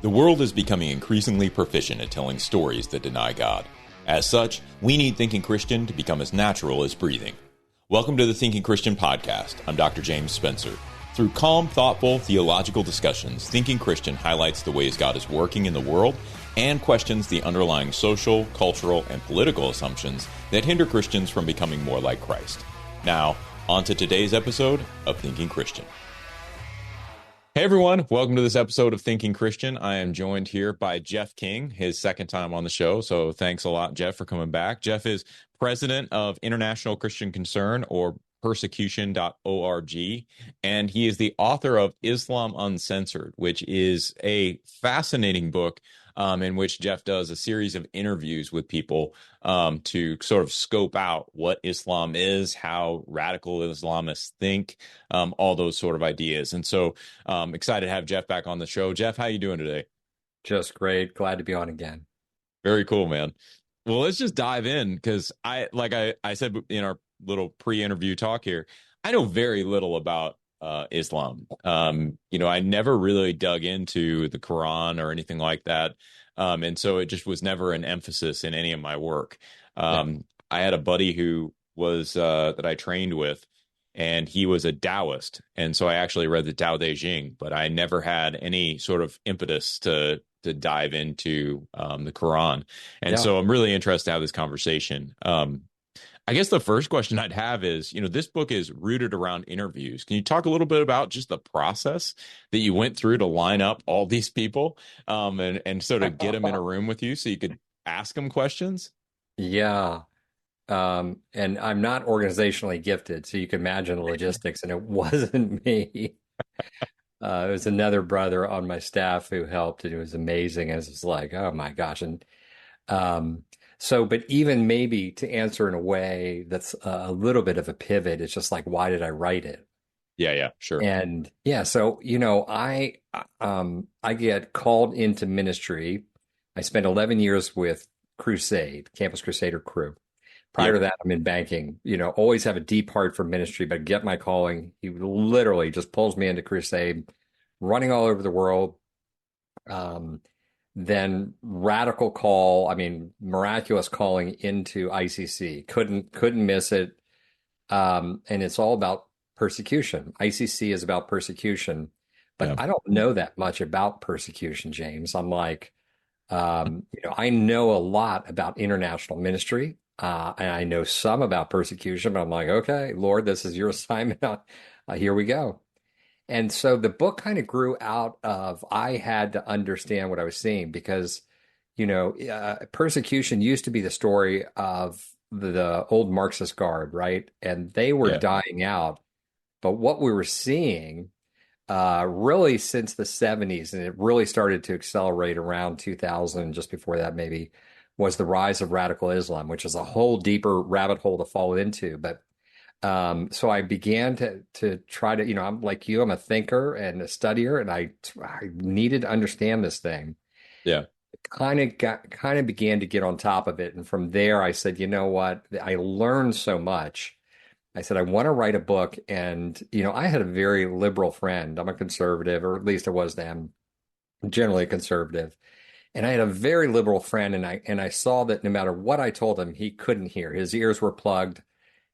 The world is becoming increasingly proficient at telling stories that deny God. As such, we need Thinking Christian to become as natural as breathing. Welcome to the Thinking Christian podcast. I'm Dr. James Spencer. Through calm, thoughtful, theological discussions, Thinking Christian highlights the ways God is working in the world and questions the underlying social, cultural, and political assumptions that hinder Christians from becoming more like Christ. Now, on to today's episode of Thinking Christian. Hey everyone, welcome to this episode of Thinking Christian. I am joined here by Jeff King, his second time on the show. So thanks a lot, Jeff, for coming back. Jeff is president of International Chrsitian Concern, or persecution.org, and he is the author of Islam Uncensored, which is a fascinating book in which Jeff does a series of interviews with people to sort of scope out what Islam is, how radical Islamists think, all those sort of ideas. And so excited to have Jeff back on the show. Jeff, how you doing today? Just great. Glad to be on again. Very cool, man. Well, let's just dive in because I said in our little pre-interview talk here, I know very little about Islam. I never really dug into the Quran or anything like that. And so it just was never an emphasis in any of my work. I had a buddy who was that I trained with, and he was a Taoist. And so I actually read the Tao Te Ching, but I never had any sort of impetus to dive into the Quran. And so I'm really interested to have this conversation. I guess the first question I'd have is, this book is rooted around interviews. Can you talk a little bit about just the process that you went through to line up all these people and sort of get them in a room with you so you could ask them questions? Yeah. And I'm not organizationally gifted, so you can imagine the logistics, and it wasn't me. It was another brother on my staff who helped, and it was amazing. It was like, oh my gosh. And but even maybe to answer in a way that's a little bit of a pivot, it's just like, why did I write it? Yeah, sure. And so, I get called into ministry. I spent 11 years with Crusade, Campus Crusader crew. Prior to that, I'm in banking, always have a deep heart for ministry, but get my calling. He literally just pulls me into Crusade, running all over the world. Then radical call, miraculous calling into ICC. Couldn't miss it. And it's all about persecution. ICC is about persecution, but I don't know that much about persecution, James. I'm like, I know a lot about international ministry, and I know some about persecution, but I'm like, okay, Lord, this is your assignment. Here we go. And so the book kind of grew out of, I had to understand what I was seeing because, persecution used to be the story of the old Marxist guard, right? And they were dying out. But what we were seeing really since the 70s, and it really started to accelerate around 2000, just before that maybe, was the rise of radical Islam, which is a whole deeper rabbit hole to fall into. But so I began to try to, I'm like you, I'm a thinker and a studier, and I needed to understand this thing. Yeah. Kind of began to get on top of it. And from there, I said, you know what? I learned so much. I said, I want to write a book. And, I had a very liberal friend. I'm a conservative, or at least I was then, generally a conservative. And I had a very liberal friend, and I saw that no matter what I told him, he couldn't hear. His ears were plugged.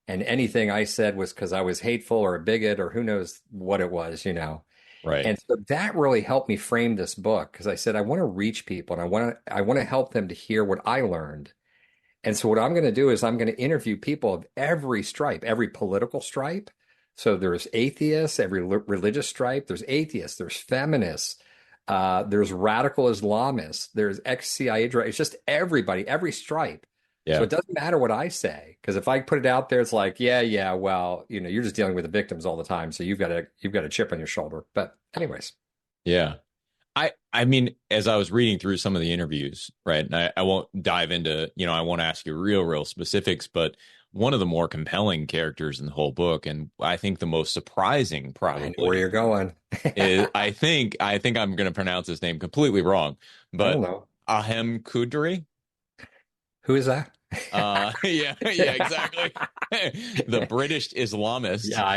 And anything I said was because I was hateful or a bigot or who knows what it was, Right. And so that really helped me frame this book, because I said, I want to reach people, and I want to help them to hear what I learned. And so what I'm going to do is I'm going to interview people of every stripe, every political stripe. So there's atheists, every religious stripe. There's atheists, there's feminists, there's radical Islamists, there's ex-CIA. It's just everybody, every stripe. Yeah. So it doesn't matter what I say, because if I put it out there, it's like, well, you're just dealing with the victims all the time, so you've got a chip on your shoulder. But anyways, yeah, I mean, as I was reading through some of the interviews, right, and I won't dive into, I won't ask you real specifics, but one of the more compelling characters in the whole book, and I think the most surprising, probably, I know where you're going. is I think I'm going to pronounce his name completely wrong, but I don't know. Ahem Kudri. Who is that? Yeah, exactly. The British Islamist. Yeah.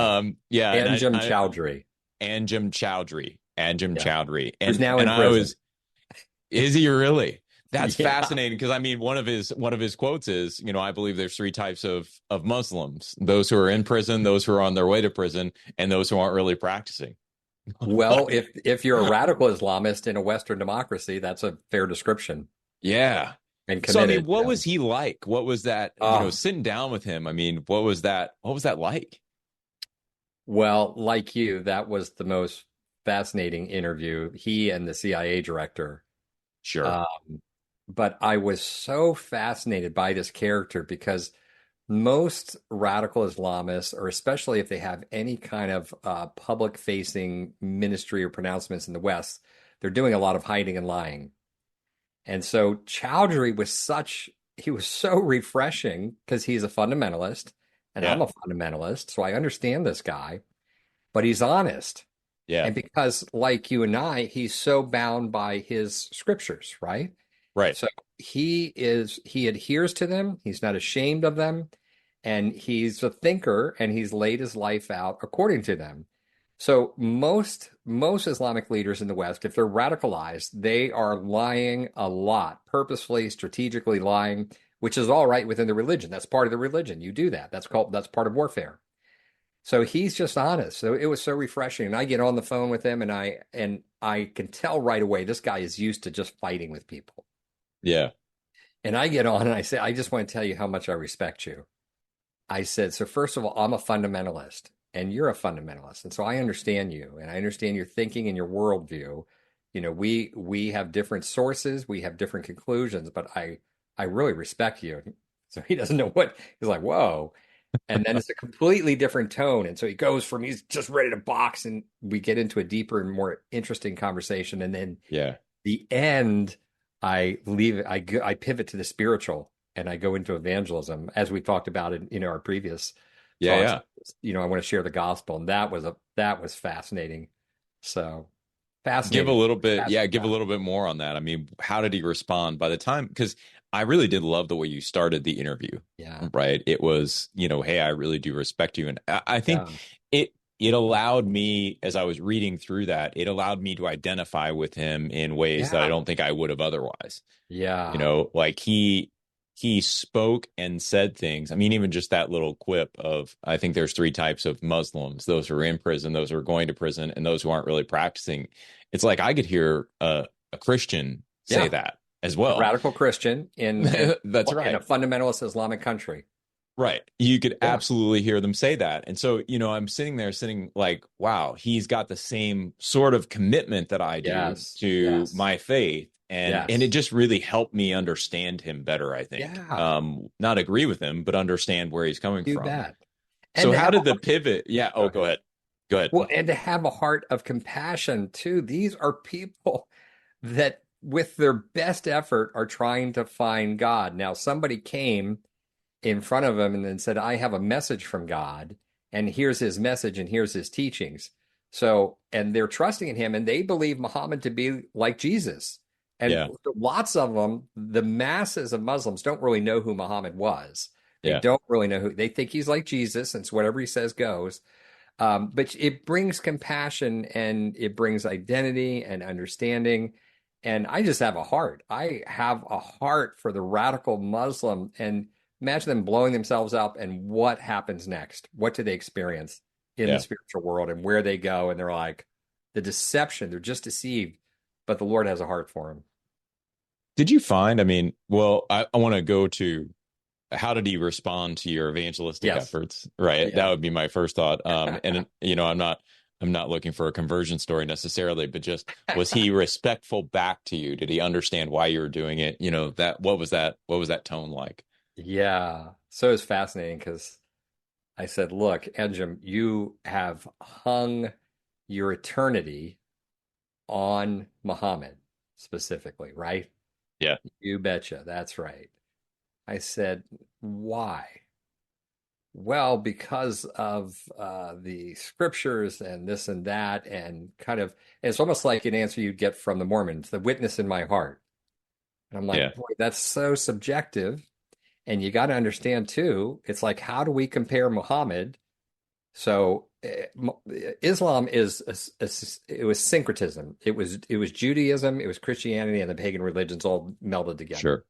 And Anjem Chowdhury. Anjem Chowdhury. Anjem Yeah. Chowdhury. Who's now And in I prison. was, is he really? That's Yeah. fascinating because I mean one of his quotes is, I believe there's three types of Muslims: those who are in prison, those who are on their way to prison, and those who aren't really practicing. Well, Like, if you're a radical Islamist in a Western democracy, that's a fair description. yeah. And So I mean, committed. what was he like? What was that, Oh, sitting down with him? I mean, what was that like? well, like you, that was the most fascinating interview. He and the CIA director. Sure. Um, but I was so fascinated by this character because most radical Islamists, or especially if they have any kind of public facing ministry or pronouncements in the West, they're doing a lot of hiding and lying. And so Chowdhury he was so refreshing because he's a fundamentalist and I'm Yeah. a fundamentalist. So I understand this guy, but he's honest. Yeah. And because, like you and I, he's so bound by his scriptures, right? Right. So he adheres to them. He's not ashamed of them. And he's a thinker and he's laid his life out according to them. So most Islamic leaders in the West, if they're radicalized, they are lying a lot, purposefully, strategically lying, which is all right within the religion. That's part of the religion. You do that. That's part of warfare. So he's just honest. So it was so refreshing. And I get on the phone with him and I can tell right away this guy is used to just fighting with people. Yeah. And I get on and I say, I just want to tell you how much I respect you. I said, so first of all, I'm a fundamentalist and you're a fundamentalist. And so I understand you and I understand your thinking and your worldview. We have different sources, we have different conclusions, but I really respect you. So he doesn't know what he's like, whoa. And then it's a completely different tone. And so he goes from he's just ready to box, and we get into a deeper and more interesting conversation. And then Yeah. the end, I leave it, I pivot to the spiritual and I go into evangelism, as we talked about in our previous Yeah. talks. Yeah. I want to share the gospel, and that was fascinating. So Give a fascinating, little bit, yeah, fascinating give a guy. little bit more on that. I mean, how did he respond by the time? Because I really did love the way you started the interview, Yeah, right? It was, hey, I really do respect you. And I think yeah, it allowed me, as I was reading through that, it allowed me to identify with him in ways that I yeah, don't think I would have otherwise. yeah, Like he spoke and said things. I mean, even just that little quip of, I think there's three types of Muslims: those who are in prison, those who are going to prison, and those who aren't really practicing. It's like I could hear a Christian say yeah. that as A well. radical Christian in That's in a right. fundamentalist Islamic country. Right. You could Yeah. absolutely hear them say that. And so, I'm sitting there sitting like, wow, he's got the same sort of commitment that I do Yes. to Yes. my faith. And it Yes. just really helped me understand him better, I think. Yeah. Not agree with him, but understand where he's coming Do from. that. And So to how have did the pivot? Yeah. go Oh, go ahead. ahead. Go ahead. Well, and to have a heart of compassion too. These are people that with their best effort are trying to find God. Now, somebody came in front of him and then said, I have a message from God, and here's his message and here's his teachings. So, and they're trusting in him and they believe Muhammad to be like Jesus. And Yeah. lots of them, the masses of Muslims don't really know who Muhammad was. They Yeah. don't really know who they think he's like Jesus, and so whatever he says goes. But it brings compassion and it brings identity and understanding. And I just have a heart. I have a heart for the radical Muslim. And imagine them blowing themselves up and what happens next? What do they experience in the Yeah. spiritual world and where they go? And they're like, the deception, they're just deceived, but the Lord has a heart for them. Did you find, I mean, well, I want to go to how did he respond to your evangelistic Yes. efforts? Right. That Yeah. would be my first thought. And I'm not looking for a conversion story necessarily, but just was he respectful back to you? Did he understand why you were doing it? What was that tone like? Yeah. So it's fascinating because I said, look, Enjim, you have hung your eternity on Muhammad specifically, right? Yeah. You betcha. That's right. I said, why? Well, because of the scriptures and this and that, and kind of, it's almost like an answer you'd get from the Mormons, the witness in my heart. And I'm Yeah. like, boy, that's so subjective. And you got to understand too, it's like, how do we compare Muhammad So Islam it was syncretism. It was Judaism, it was Christianity, and the pagan religions all melded together. Sure.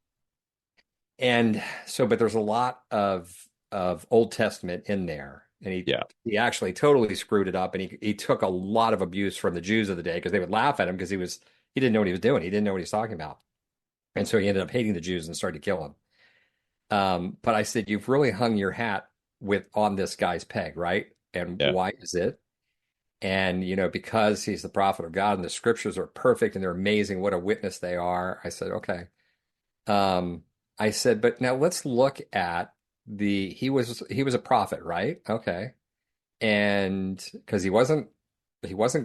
And so, but there's a lot of Old Testament in there, and Yeah. he actually totally screwed it up, and he took a lot of abuse from the Jews of the day because they would laugh at him because he didn't know what he was doing. He didn't know what he was talking about, and so he ended up hating the Jews and started to kill them. But I said, you've really hung your hat on this guy's peg, right? And Yeah. why is it? And because he's the prophet of God and the scriptures are perfect and they're amazing, what a witness they are. I said, okay. Um, I said, but now let's look at he was a prophet, right? Okay. And because he wasn't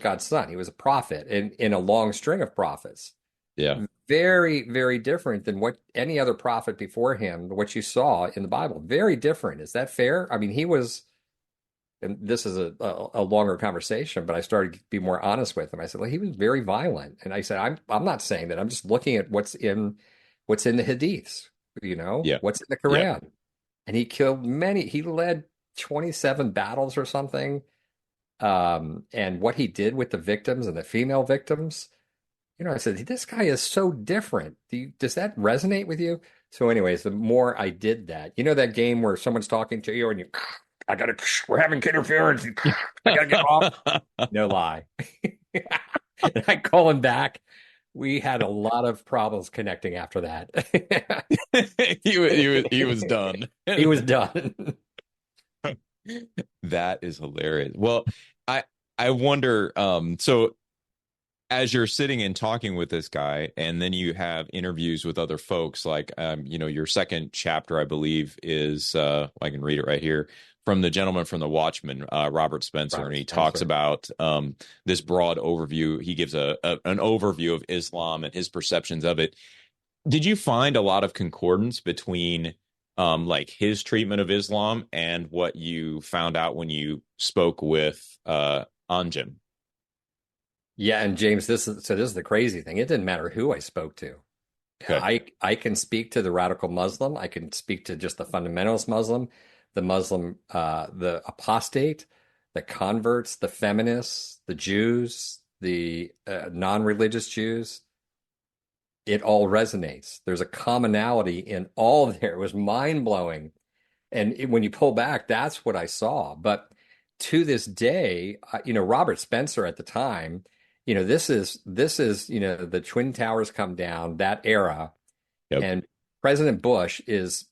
God's son, he was a prophet in a long string of prophets. Yeah. Very, very different than what any other prophet before him, what you saw in the Bible. Very different. Is that fair? I mean, and this is a longer conversation, but I started to be more honest with him. I said, well, he was very violent. And I said, I'm not saying that. I'm just looking at what's in the Hadiths, Yeah. what's in the Yeah. Quran. And he led 27 battles or something. And what he did with the victims and the female victims, I said, this guy is so different. Does that resonate with you? So anyways, the more I did that, that game where someone's talking to you and we're having interference. I gotta get off. No lie. And I call him back. We had a lot of problems connecting after that. He was done. He was done. That is hilarious. Well, I wonder, so as you're sitting and talking with this guy, and then you have interviews with other folks, like your second chapter, I believe, is I can read it right here, from the gentleman from the Watchman, Robert Spencer, and he talks about this broad overview. He gives an overview of Islam and his perceptions of it. Did you find a lot of concordance between like his treatment of Islam and what you found out when you spoke with Anjem? Yeah, and James, this is the crazy thing. It didn't matter who I spoke to. Okay. I can speak to the radical Muslim. I can speak to just the fundamentalist Muslim, the apostate, the converts, the feminists, the Jews, the non-religious Jews. It all resonates. There's a commonality in all there. It was mind-blowing. And when you pull back, that's what I saw. But to this day, Robert Spencer at the time, this is the Twin Towers come down, that era, Yep. and President Bush is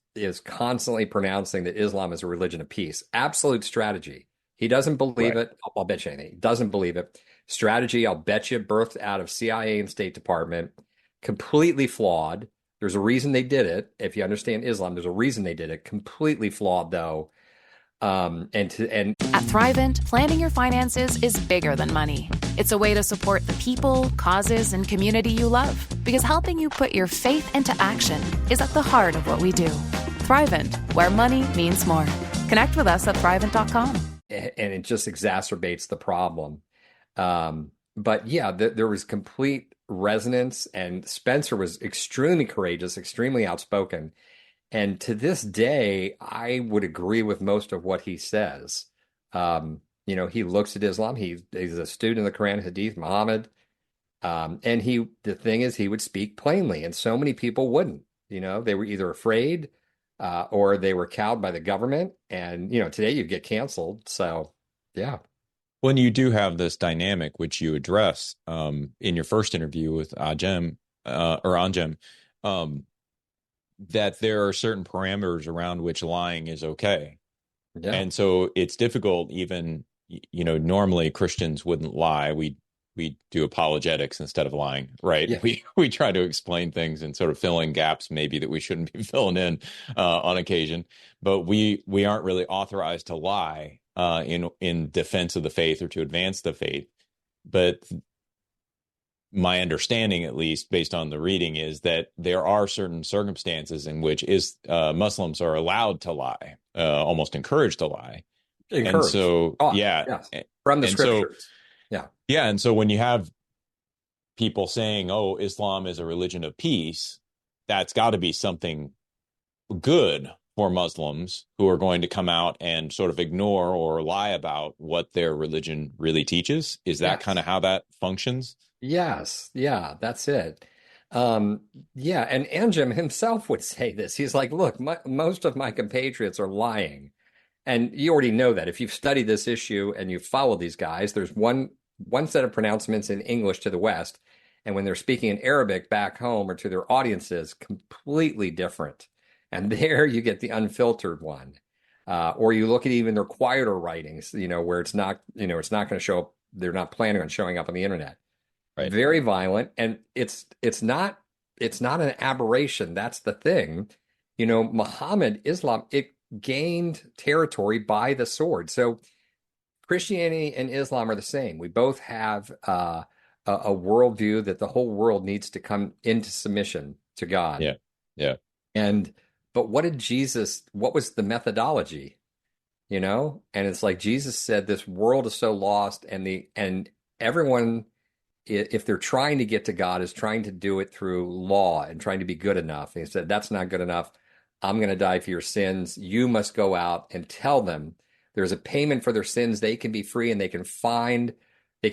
constantly pronouncing that Islam is a religion of peace. Absolute strategy. He doesn't believe Right. it. I'll bet you anything. He doesn't believe it. Strategy, I'll bet you, birthed out of CIA and State Department. Completely flawed. There's a reason they did it. If you understand Islam, there's a reason they did it. Completely flawed, though. And At Thrivent, planning your finances is bigger than money. It's a way to support the people, causes, and community you love. Because helping you put your faith into action is at the heart of what we do. Thrivent, where money means more. Connect with us at Thrivent.com. And it just exacerbates the problem. But yeah, there was complete resonance, and Spencer was extremely courageous, extremely outspoken. And to this day, I would agree with most of what he says. He looks at Islam. He's a student of the Quran, Hadith, Muhammad. And the thing is, he would speak plainly, and so many people wouldn't. They were either afraid or they were cowed by the government. And, today you get canceled. So, yeah. When you do have this dynamic, which you address in your first interview with Anjem, that there are certain parameters around which lying is okay. Yeah. And so it's difficult. Even, normally Christians wouldn't lie. We do apologetics instead of lying, right? Yeah. We try to explain things and sort of fill in gaps maybe that we shouldn't be filling in on occasion. But we aren't really authorized to lie in defense of the faith or to advance the faith. But my understanding, at least based on the reading, is that there are certain circumstances in which Muslims are allowed to lie, almost encouraged to lie. Encouraged. And so, yes. From the scriptures. Yeah. And so when you have people saying, oh, Islam is a religion of peace, that's got to be something good for Muslims who are going to come out and sort of ignore or lie about what their religion really teaches? Is that kind of Yes. how that functions? Yes. Yeah, that's it. Um, yeah, and Anjem himself would say this. He's like, look, most of my compatriots are lying. And you already know that. If you've studied this issue and you've followed these guys, there's one set of pronouncements in English to the West, and when they're speaking in Arabic back home or to their audiences, completely different. And there you get the unfiltered one. Or you look at even their quieter writings, where it's not going to show up. They're not planning on showing up on the internet. Right. Very violent, and it's not an aberration. That's the thing. Muhammad, Islam, it gained territory by the sword. So Christianity and Islam are the same. We both have a worldview that the whole world needs to come into submission to God. Yeah. Yeah. And but what was the methodology? And it's like Jesus said, this world is so lost, and everyone, if they're trying to get to God, is trying to do it through law and trying to be good enough. And he said, that's not good enough. I'm going to die for your sins. You must go out and tell them there's a payment for their sins. They can be free, and they can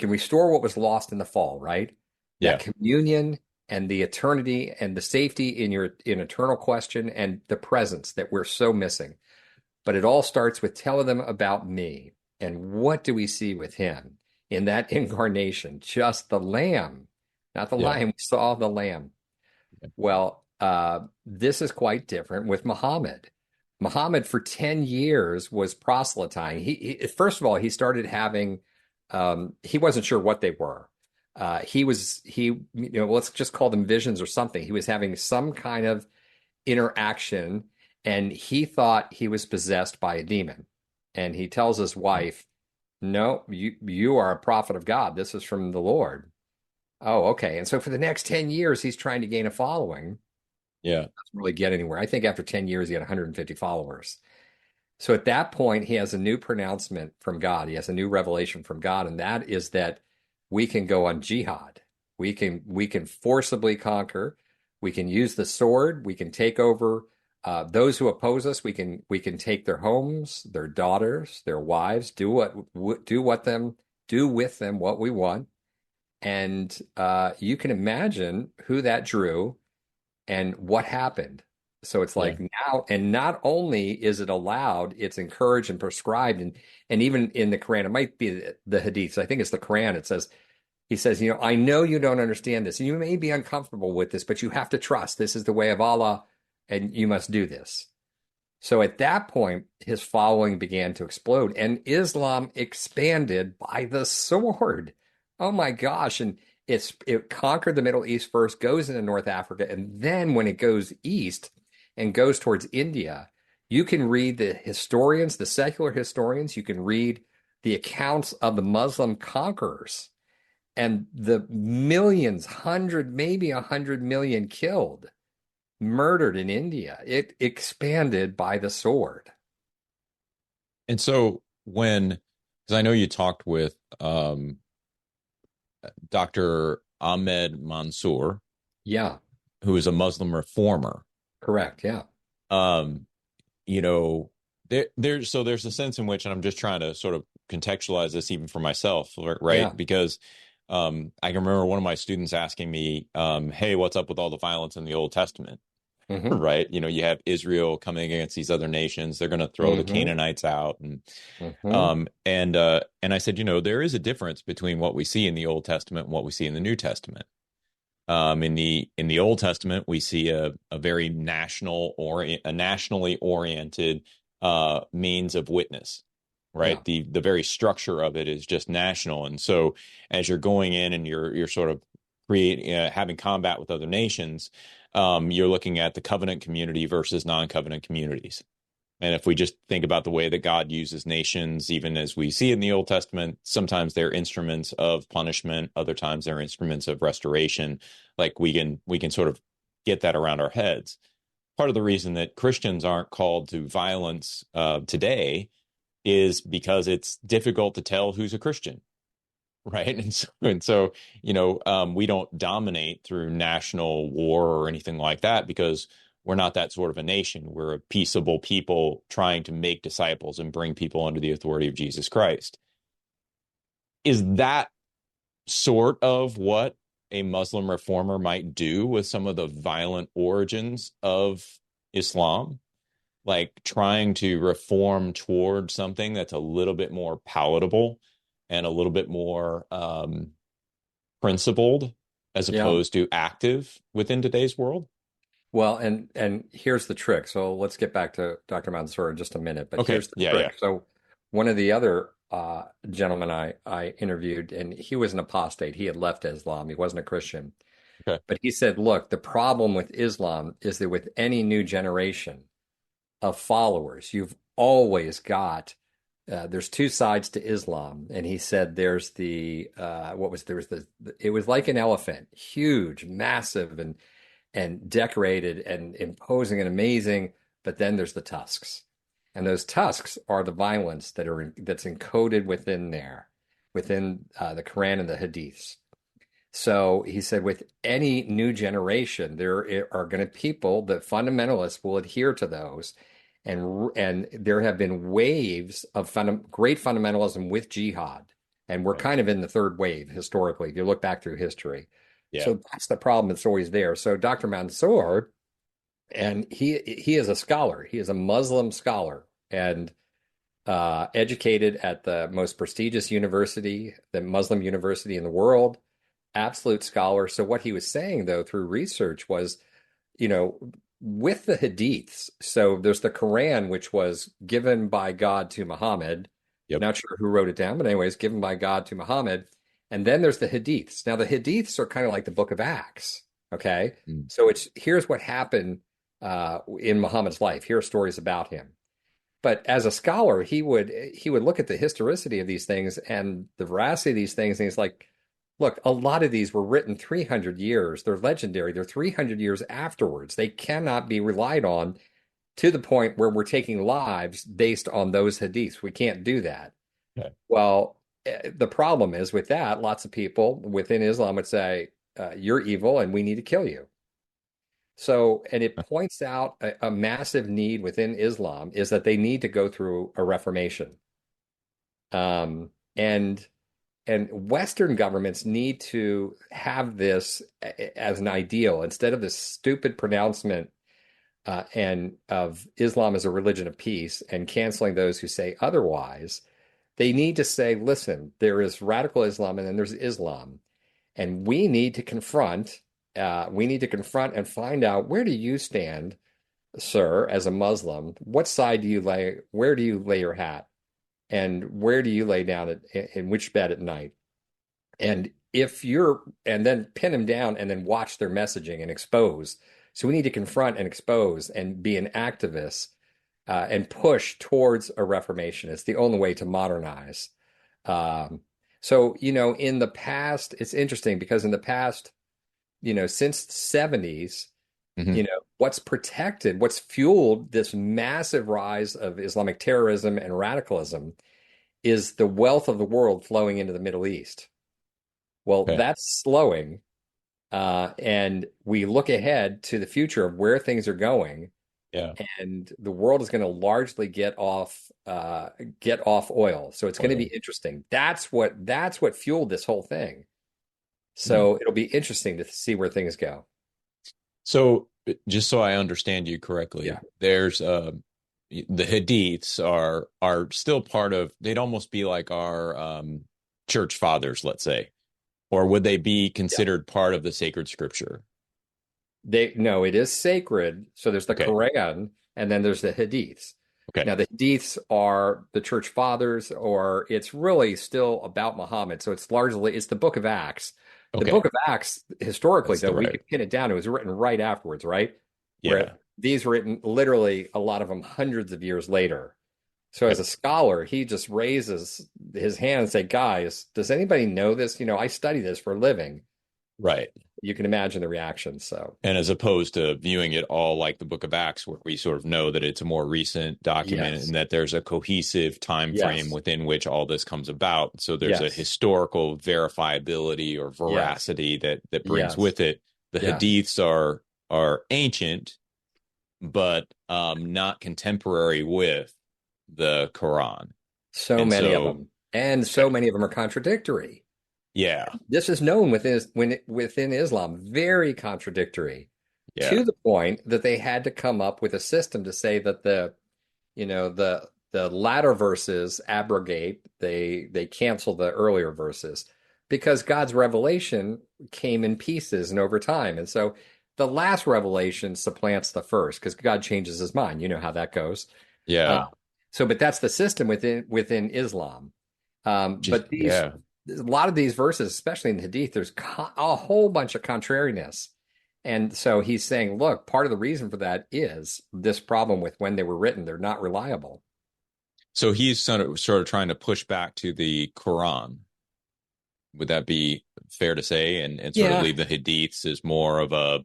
restore what was lost in the fall, right? Yeah. That communion and the eternity and the safety in eternal question and the presence that we're so missing. But it all starts with telling them about me. And what do we see with him in that incarnation? Just the lamb, not the lion. We saw the lamb. Well, this is quite different with Muhammad. Muhammad for 10 years was proselytizing. First of all, he started having, he wasn't sure what they were. Let's just call them visions or something. He was having some kind of interaction, and he thought he was possessed by a demon. And he tells his wife, no, you are a prophet of God. This is from the Lord. Oh, okay. And so for the next 10 years, he's trying to gain a following. Yeah. Doesn't really get anywhere. I think after 10 years, he had 150 followers. So at that point, he has a new pronouncement from God. He has a new revelation from God, and that is that we can go on jihad. We can forcibly conquer. We can use the sword. We can take over those who oppose us. We can take their homes, their daughters, their wives. Do with them what we want. And you can imagine who that drew and what happened. So it's like now, and not only is it allowed, it's encouraged and prescribed. And even in the Quran, it might be the Hadiths. I think it's the Quran. He says, I know you don't understand this. You may be uncomfortable with this, but you have to trust. This is the way of Allah, and you must do this. So at that point, his following began to explode, and Islam expanded by the sword. Oh my gosh. And it conquered the Middle East first, goes into North Africa, and then when it goes east and goes towards India, you can read the historians, the secular historians, you can read the accounts of the Muslim conquerors and the millions, maybe 100 million killed, murdered in India. It expanded by the sword. And so because I know you talked with Dr. Ahmed Mansour, Yeah, who is a Muslim reformer. correct. Yeah. There's a sense in which, and I'm just trying to sort of contextualize this even for myself, right? Yeah. Because I can remember one of my students asking me, hey, what's up with all the violence in the Old Testament? Mm-hmm. Right? You have Israel coming against these other nations. They're going to throw the Canaanites out. And I said, there is a difference between what we see in the Old Testament and what we see in the New Testament. In the Old Testament, we see a very nationally oriented means of witness, right? Yeah. The very structure of it is just national. And so as you're going in and you're sort of having combat with other nations, you're looking at the covenant community versus non-covenant communities. And if we just think about the way that God uses nations, even as we see in the Old Testament, sometimes they're instruments of punishment, other times they're instruments of restoration. Like we can sort of get that around our heads. Part of the reason that Christians aren't called to violence today is because it's difficult to tell who's a Christian, right? And so we don't dominate through national war or anything like that because we're not that sort of a nation. We're a peaceable people trying to make disciples and bring people under the authority of Jesus Christ. Is that sort of what a Muslim reformer might do with some of the violent origins of Islam? Like trying to reform toward something that's a little bit more palatable and a little bit more principled as opposed to active within today's world? Well, and here's the trick. So let's get back to Dr. Mansour in just a minute. But Okay. here's the trick. Yeah. So one of the other gentlemen I interviewed, and he was an apostate. He had left Islam. He wasn't a Christian. Okay. But he said, look, the problem with Islam is that with any new generation of followers, you've always got there's two sides to Islam. And he said there's it was like an elephant, huge, massive, and decorated and imposing and amazing, but then there's the tusks. And those tusks are the violence that's encoded within there, within the Quran and the Hadiths. So he said, with any new generation, there are going to people that fundamentalists will adhere to those, and there have been waves of great fundamentalism with jihad, and we're kind of in the third wave historically if you look back through history. Yeah. So that's the problem that's always there. So Dr. Mansour, and he is a scholar. He is a Muslim scholar and educated at the most prestigious university, the Muslim university in the world, absolute scholar. So what he was saying, though, through research was, with the Hadiths, so there's the Quran, which was given by God to Muhammad. Yep. Not sure who wrote it down, but anyways, given by God to Muhammad. And then there's the Hadiths. Now, the Hadiths are kind of like the book of Acts, okay? So here's what happened in Muhammad's life. Here are stories about him. But as a scholar, he would look at the historicity of these things and the veracity of these things, and he's like, look, a lot of these were written 300 years. They're legendary. They're 300 years afterwards. They cannot be relied on to the point where we're taking lives based on those Hadiths. We can't do that. Okay. Well, the problem is with that, lots of people within Islam would say, you're evil and we need to kill you. So, and it points out a massive need within Islam is that they need to go through a reformation. And Western governments need to have this as an ideal instead of this stupid pronouncement and of Islam as a religion of peace and canceling those who say otherwise. They need to say, listen, there is radical Islam and then there's Islam. And we need to confront and find out, where do you stand, sir, as a Muslim? What side do you lay? Where do you lay your hat? And where do you lay down in which bed at night? And and then pin them down and then watch their messaging and expose. So we need to confront and expose and be an activist and push towards a reformation. It's the only way to modernize. So, in the past, it's interesting because in the past, since the 70s, what's fueled this massive rise of Islamic terrorism and radicalism is the wealth of the world flowing into the Middle East. Well, that's slowing. And we look ahead to the future of where things are going. Yeah. And the world is going to largely get off oil. So it's going to be interesting. That's what fueled this whole thing. So it'll be interesting to see where things go. So just so I understand you correctly, there's the Hadiths are still part of, they'd almost be like our church fathers, let's say, or would they be considered part of the sacred scripture? No, it is sacred. So there's the Quran and then there's the Hadiths. Okay. Now the Hadiths are the church fathers, or it's really still about Muhammad. So it's the book of Acts. The book of Acts, historically, though, we could pin it down. It was written right afterwards, right? Yeah. Where these were written literally, a lot of them hundreds of years later. So as a scholar, he just raises his hand and say, guys, does anybody know this? I study this for a living. Right. You can imagine the reaction. So, and as opposed to viewing it all like the book of Acts, where we sort of know that it's a more recent document and that there's a cohesive time frame within which all this comes about. So there's a historical verifiability or veracity that brings with it. The Hadiths are ancient, but not contemporary with the Quran. So And many of so, them. And so many of them are contradictory. yeah, This is known within Islam, very contradictory, yeah, to the point that they had to come up with a system to say that the latter verses abrogate, they cancel the earlier verses because God's revelation came in pieces and over time. And so the last revelation supplants the first because God changes his mind. You know how that goes. Uh, yeah, but that's the system within Islam. just, But yeah. a lot of these verses, especially in the Hadith, there's a whole bunch of contrariness. And so he's saying, look, part of the reason for that is this problem with when they were written. They're not reliable. So he's sort of trying to push back to the Quran. Would that be fair to say? And sort of Yeah, leave the Hadiths as more of a,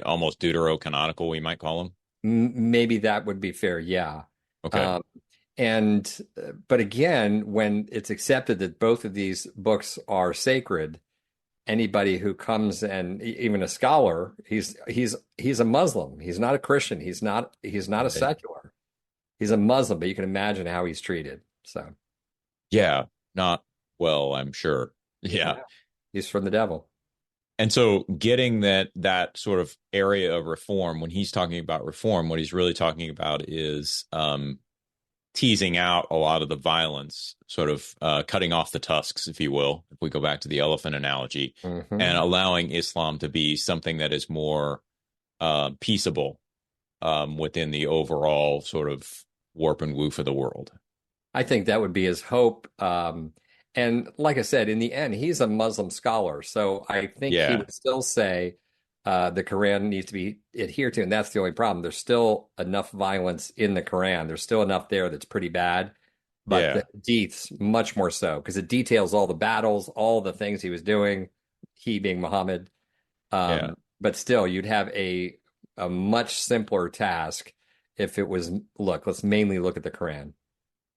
almost deuterocanonical, we might call them. maybe that would be fair. Yeah. Okay. Um, and but again, when it's accepted that both of these books are sacred, anybody who comes and even a scholar, he's a Muslim. He's not a Christian. He's not a Right. secular. He's a Muslim, but you can imagine how he's treated. So Yeah. Not well, I'm sure. Yeah. yeah, he's from the devil. And so getting that sort of area of reform, when he's talking about reform, what he's really talking about is teasing out a lot of the violence, sort of cutting off the tusks, if you will, if we go back to the elephant analogy, Hmm. and allowing Islam to be something that is more peaceable within the overall sort of warp and woof of the world. I think that would be his hope. And like I said, in the end, he's a Muslim scholar, so I think he Yeah. would still say the Quran needs to be adhered to, and that's the only problem. There's still enough violence in the Quran. There's still enough there that's pretty bad, but Yeah. the Hadiths much more so because it details all the battles, all the things he was doing, he being Muhammad. Yeah. But still, you'd have a much simpler task if it was, look, let's mainly look at the Quran.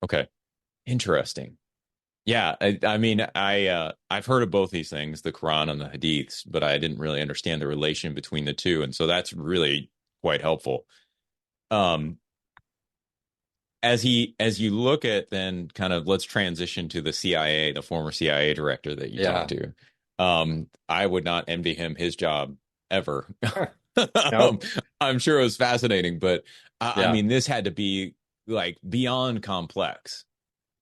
Okay. Interesting. Yeah, I mean, I've heard of both these things, the Quran and the Hadiths, but I didn't really understand the relation between the two, and so that's really quite helpful. Um, as you look at then kind of let's transition to the CIA, the former CIA director that you Yeah. talked to. I would not envy him his job ever. No. I'm sure it was fascinating, but I Yeah. mean, this had to be like beyond complex,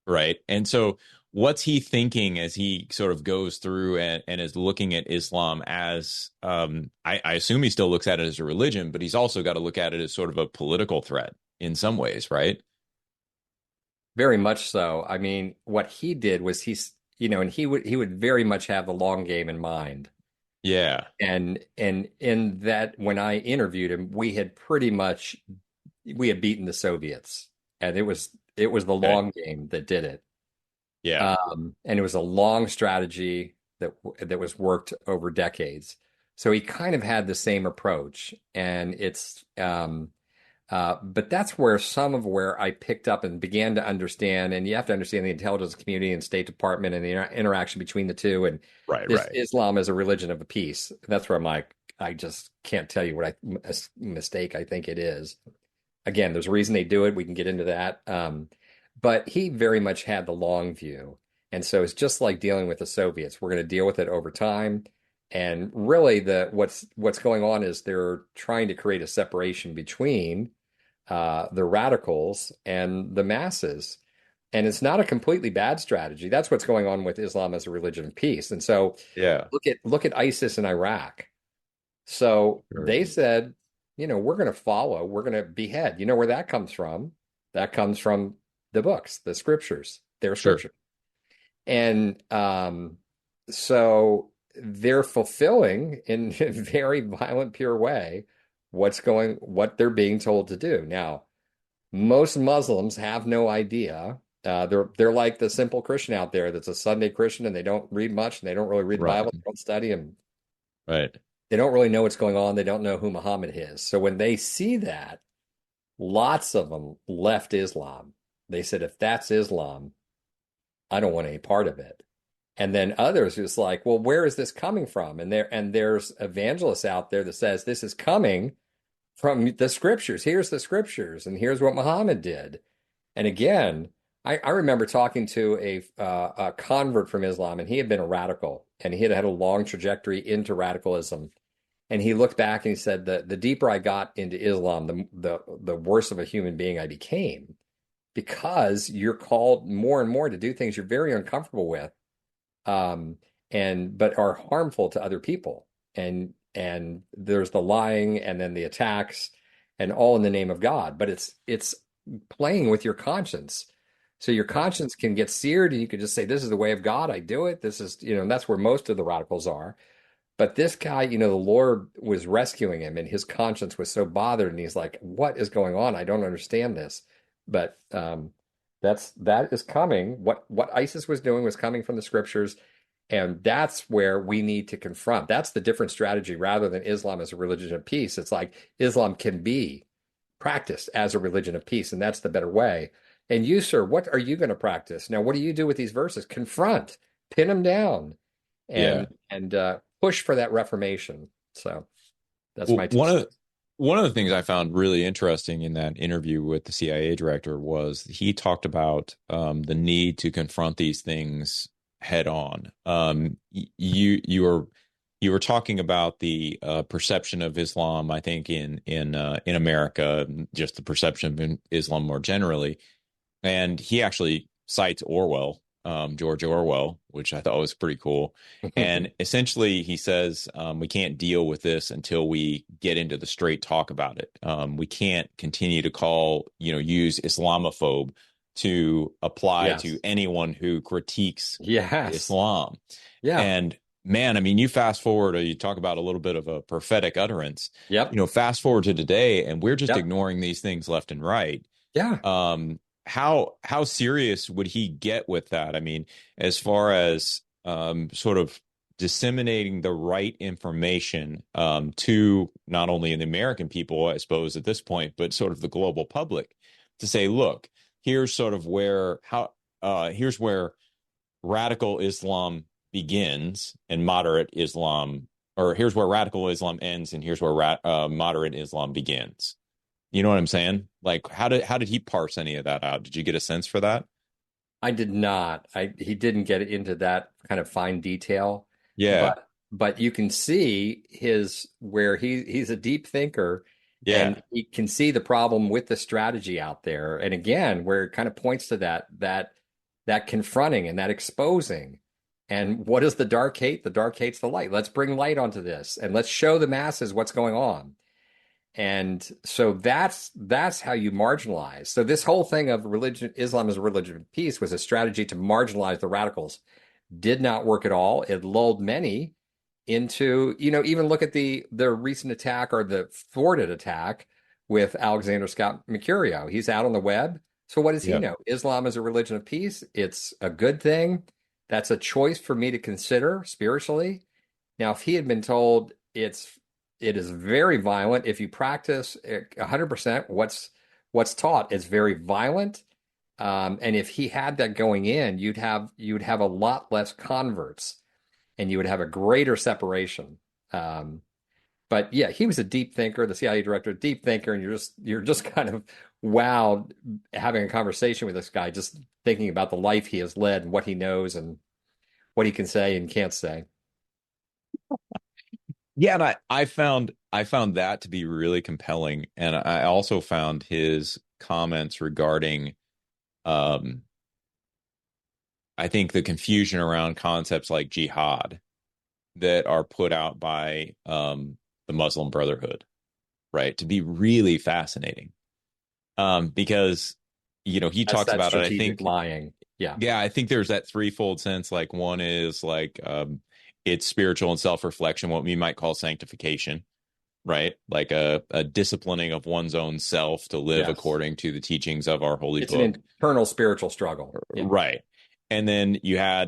right? And so, what's he thinking as he sort of goes through and is looking at Islam as, I assume he still looks at it as a religion, but he's also got to look at it as sort of a political threat in some ways, right? Very much so. I mean, what he did was and he would very much have the long game in mind. Yeah. And in that when I interviewed him, we had beaten the Soviets. And it was the Okay. long game that did it. Yeah. And it was a long strategy that was worked over decades. So he kind of had the same approach. And but that's where I picked up and began to understand, and you have to understand the intelligence community and State Department and the interaction between the two, and Right. this Right. Islam as a religion of peace. That's where I'm like, I just can't tell you a mistake I think it is. Again, there's a reason they do it. We can get into that. But he very much had the long view. And so it's just like dealing with the Soviets. We're going to deal with it over time. And really what's going on is they're trying to create a separation between the radicals and the masses. And it's not a completely bad strategy. That's what's going on with Islam as a religion of peace. And so Yeah. look at ISIS in Iraq. So Sure. they said, we're going to behead. You know where that comes from? That comes from the books, the scriptures, their Sure. scripture. And so they're fulfilling in a very violent, pure way what they're being told to do. Now, most Muslims have no idea. They're like the simple Christian out there that's a Sunday Christian and they don't read much and they don't really read the Right. Bible, they don't study, and Right. they don't really know what's going on. They don't know who Muhammad is. So when they see that, lots of them left Islam. They said, if that's Islam, I don't want any part of it. And then others was like, well, where is this coming from? And there's evangelists out there that says this is coming from the scriptures. Here's the scriptures, and here's what Muhammad did. And again, I remember talking to a convert from Islam, and he had been a radical, and he had had a long trajectory into radicalism. And he looked back and he said that the deeper I got into Islam, the worse of a human being I became, because you're called more and more to do things you're very uncomfortable with, and but are harmful to other people. And there's the lying, and then the attacks, and all in the name of God. But it's playing with your conscience. So your conscience can get seared, and you could just say, "This is the way of God. I do it. This is," and that's where most of the radicals are. But this guy, the Lord was rescuing him, and his conscience was so bothered, and he's like, "What is going on? I don't understand this." But that is coming. What ISIS was doing was coming from the scriptures, and that's where we need to confront. That's the different strategy, rather than Islam as a religion of peace. It's like Islam can be practiced as a religion of peace, and that's the better way. And you, sir, what are you going to practice? Now, what do you do with these verses? Confront, pin them down, Yeah. and push for that reformation. So that's Well, my 2 cents. one of the things I found really interesting in that interview with the CIA director was he talked about the need to confront these things head on. You were talking about the perception of Islam, I think in America, just the perception of Islam more generally, and he actually cites Orwell, George Orwell, which I thought was pretty cool. And essentially, he says we can't deal with this until we get into the straight talk about it. We can't continue to use Islamophobe to apply Yes. to anyone who critiques Yes. Islam. Yeah. And man, I mean, you fast forward, or you talk about a little bit of a prophetic utterance. Yep. Fast forward to today, and we're just Yep. ignoring these things left and right. Yeah. How serious would he get with that? I mean, as far as sort of disseminating the right information to not only the American people, I suppose, at this point, but sort of the global public, to say, look, here's sort of here's where radical Islam begins and moderate Islam, or here's where radical Islam ends, and here's where moderate Islam begins. You know what I'm saying? Like, how did he parse any of that out? Did you get a sense for that? I did not. He didn't get into that kind of fine detail. Yeah. But you can see where he's a deep thinker, Yeah. and he can see the problem with the strategy out there. And again, where it kind of points to that confronting and that exposing. And what is the dark hate? The dark hate's the light. Let's bring light onto this, and let's show the masses what's going on. And so that's how you marginalize. So this whole thing of Islam as a religion of peace was a strategy to marginalize the radicals. Did not work at all. It lulled many into, even look at the recent attack, or the thwarted attack, with Alexander Scott Mercurio. He's out on the web. So what does he know? Islam is a religion of peace. It's a good thing. That's a choice for me to consider spiritually. Now, if he had been told it is very violent, if you practice 100% what's taught, it's very violent. And if he had that going in, you'd have a lot less converts, and you would have a greater separation. But yeah, he was a deep thinker, the CIA director, deep thinker, and you're just kind of wowed having a conversation with this guy, just thinking about the life he has led and what he knows and what he can say and can't say. Yeah, and I found that to be really compelling, and I also found his comments regarding, I think, the confusion around concepts like jihad that are put out by the Muslim Brotherhood, right, to be really fascinating, because he talks about it. I think lying. Yeah, I think there's that threefold sense. Like, one is like it's spiritual and self-reflection, what we might call sanctification, right? Like a disciplining of one's own self to live according to the teachings of our holy book. It's an internal spiritual struggle. Yeah. Right. And then you had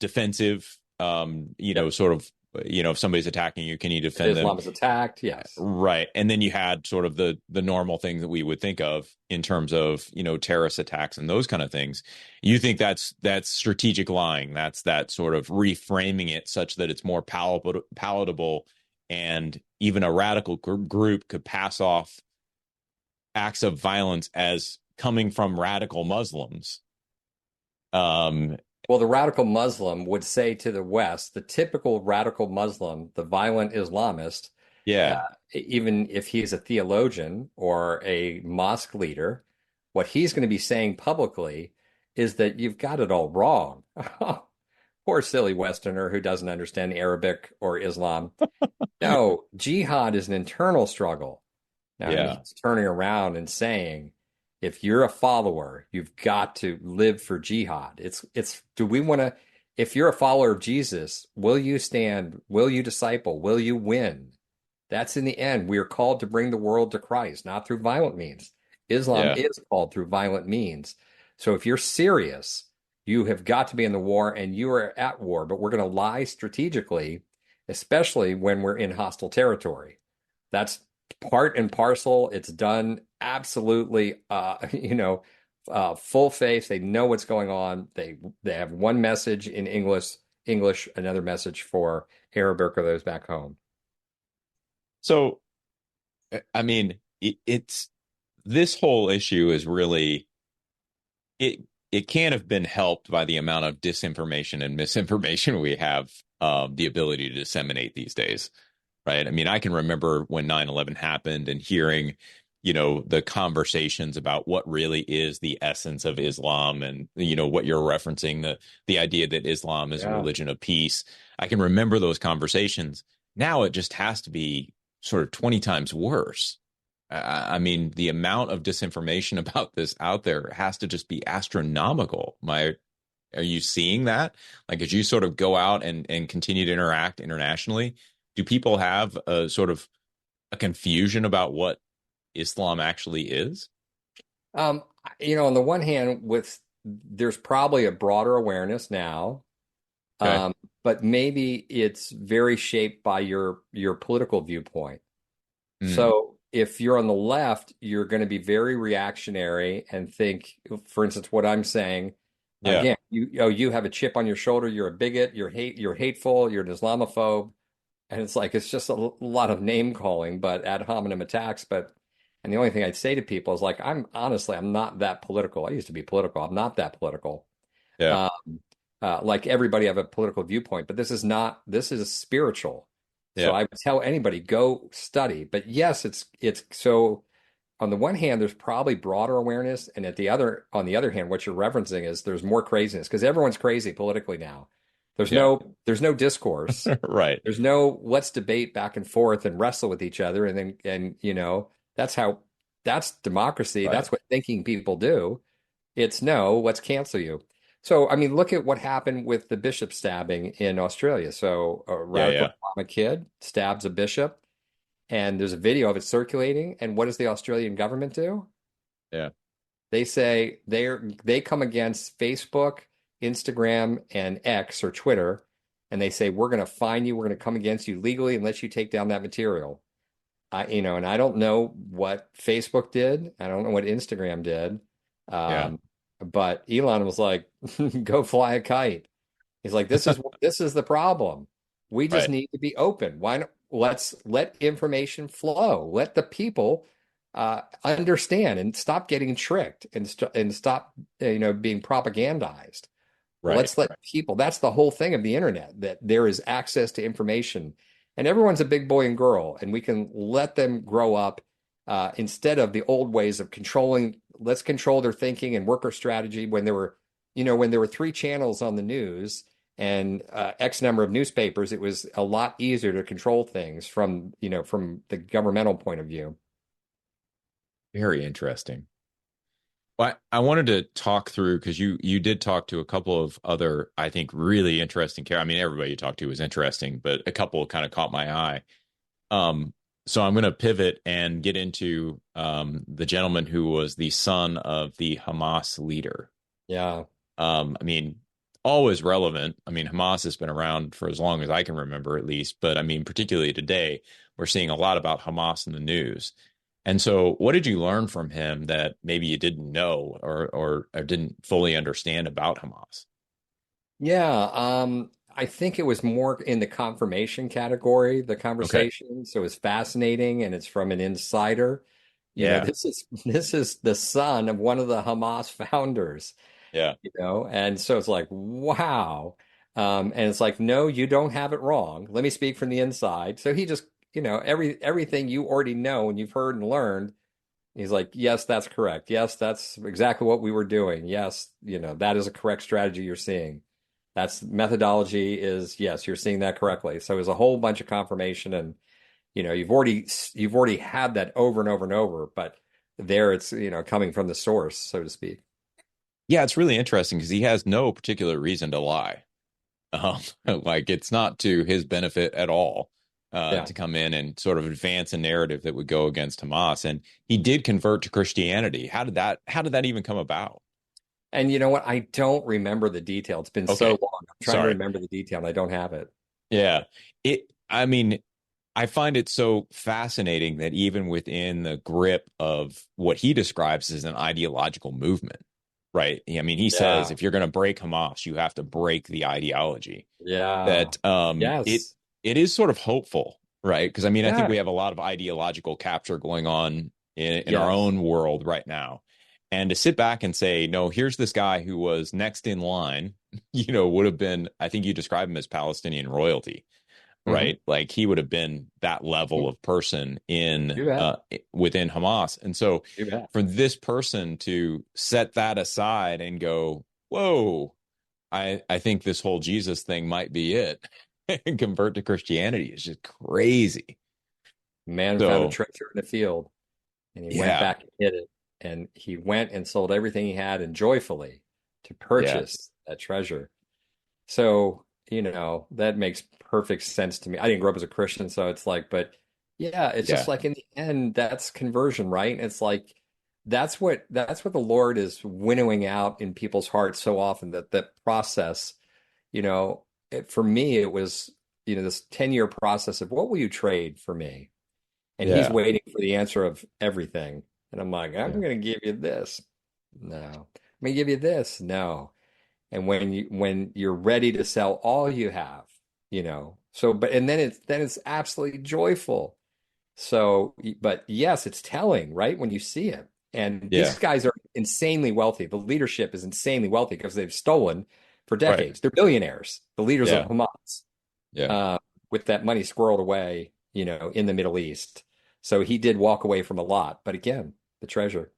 defensive, sort of, if somebody's attacking you, can you defend them? Islam is attacked, yes. Right. And then you had sort of the normal thing that we would think of in terms of, terrorist attacks and those kind of things. You think that's strategic lying. That's that sort of reframing it such that it's more palatable and even a radical group could pass off acts of violence as coming from radical Muslims. Well, the radical Muslim would say to the West, the typical radical Muslim, the violent Islamist, Yeah, even if he's a theologian or a mosque leader, what he's going to be saying publicly is that you've got it all wrong. Poor silly Westerner who doesn't understand Arabic or Islam. No, jihad is an internal struggle. Now, and yeah, he's turning around and saying, if you're a follower, you've got to live for jihad. Do we want to, if you're a follower of Jesus, will you stand? Will you disciple? Will you win? That's in the end. We are called to bring the world to Christ, not through violent means. Islam yeah. is called through violent means. So if you're serious, you have got to be in the war and you are at war, but we're going to lie strategically, especially when we're in hostile territory. That's part and parcel. It's done absolutely, full face. They know what's going on. They have one message in English, another message for Arabic or those back home. So, I mean, it's this whole issue is really it can't have been helped by the amount of disinformation and misinformation we have the ability to disseminate these days, right? I mean, I can remember when 9/11 happened and hearing, the conversations about what really is the essence of Islam and, what you're referencing, the idea that Islam is a religion of peace. I can remember those conversations. Now it just has to be sort of 20 times worse. I mean, the amount of disinformation about this out there has to just be astronomical. Are you seeing that? Like, as you sort of go out and continue to interact internationally, do people have a sort of a confusion about what Islam actually is? On the one hand, there's probably a broader awareness now, Okay. but maybe it's very shaped by your political viewpoint. Mm, So if you're on the left, you're going to be very reactionary and think, for instance, what I'm saying, yeah. again, you have a chip on your shoulder, you're a bigot, you're hateful, you're an Islamophobe. And it's just a lot of name calling, but ad hominem attacks. And the only thing I'd say to people is like, I'm not that political. I used to be political. I'm not that political. Yeah. Like everybody have a political viewpoint, but this is spiritual. So Yeah. I would tell anybody, go study. But yes, it's so on the one hand, there's probably broader awareness. And on the other hand, what you're referencing is there's more craziness because everyone's crazy politically now. There's Yeah. no discourse. Right. There's no let's debate back and forth and wrestle with each other. That's democracy. Right. That's what thinking people do. It's no, let's cancel you. So, I mean, look at what happened with the bishop stabbing in Australia. So, a radical Islamic kid stabs a bishop, and there's a video of it circulating. And what does the Australian government do? Yeah. They say they come against Facebook, Instagram, and X or Twitter, and they say we're going to fine you. We're going to come against you legally unless you take down that material. And I don't know what Facebook did. I don't know what Instagram did. Yeah. But Elon was like, "Go fly a kite." He's like, "This is the problem. We just Right. need to be open. Why not? Let's let information flow. Let the people understand and stop getting tricked and stop being propagandized. Right. Let's let people. That's the whole thing of the internet. That there is access to information, and everyone's a big boy and girl, and we can let them grow up instead of the old ways of controlling. Let's control their thinking and worker strategy when there were 3 channels on the news and X number of newspapers, it was a lot easier to control things from the governmental point of view. Very interesting. Well, I wanted to talk through because you did talk to a couple of other, I think, really interesting characters. I mean, everybody you talked to was interesting, but a couple kind of caught my eye. So I'm going to pivot and get into the gentleman who was the son of the Hamas leader. Yeah. I mean, always relevant. I mean, Hamas has been around for as long as I can remember, at least. But I mean, particularly today, we're seeing a lot about Hamas in the news. And so what did you learn from him that maybe you didn't know or didn't fully understand about Hamas? Yeah. I think it was more in the confirmation category, the Okay. conversation. So it's fascinating and it's from an insider. Yeah. This is the son of one of the Hamas founders, Yeah. and so it's like, wow. And it's like, no, you don't have it wrong. Let me speak from the inside. So he just, everything you already know and you've heard and learned. He's like, yes, that's correct. Yes, that's exactly what we were doing. Yes, that is a correct strategy you're seeing. That's methodology is, yes, you're seeing that correctly. So it was a whole bunch of confirmation and, you've already had that over and over and over, but there it's, coming from the source, so to speak. Yeah, it's really interesting because he has no particular reason to lie. Um, like it's not to his benefit at all Yeah. to come in and sort of advance a narrative that would go against Hamas. And he did convert to Christianity. How did that even come about? And you know what? I don't remember the detail. It's been so Okay, long. I'm trying to sorry. remember the detail and I don't have it. Yeah. I mean, I find it so fascinating that even within the grip of what he describes as an ideological movement, right? I mean, he says Yeah. if you're going to break Hamas, you have to break the ideology. Yeah. That it Yes. it is sort of hopeful, right? Because I mean, I think Yeah. we have a lot of ideological capture going on in our Yes. own world right now. And to sit back and say, no, here's this guy who was next in line, would have been, I think you describe him as Palestinian royalty, Hmm. right? Like he would have been that level of person in You bet. within Hamas. And so You bet. for this person to set that aside and go, whoa, I think this whole Jesus thing might be it and convert to Christianity is just crazy. Man found a So treasure in a field and he went yeah, back and hid it. And he went and sold everything he had and joyfully to yeah, purchase that treasure. So, that makes perfect sense to me. I didn't grow up as a Christian, so it's like, but yeah, it's just yeah, like in the end, that's conversion, right? And it's like that's what the Lord is winnowing out in people's hearts so often that process, for me, it was, this 10-year process of what will you trade for me? And he's yeah, waiting for the answer of everything. And I'm like, I'm yeah. going to give you this. No. I'm going to give you this. No. And when you're ready to sell all you have, but and then it's absolutely joyful. So, but yes, it's telling, right? When you see it. And these Yeah. guys are insanely wealthy. The leadership is insanely wealthy because they've stolen for Right. decades. They're billionaires, the leaders of Yeah. Hamas, Yeah. uh, with that money squirreled away, in the Middle East. So he did walk away from a lot, but again, the treasure.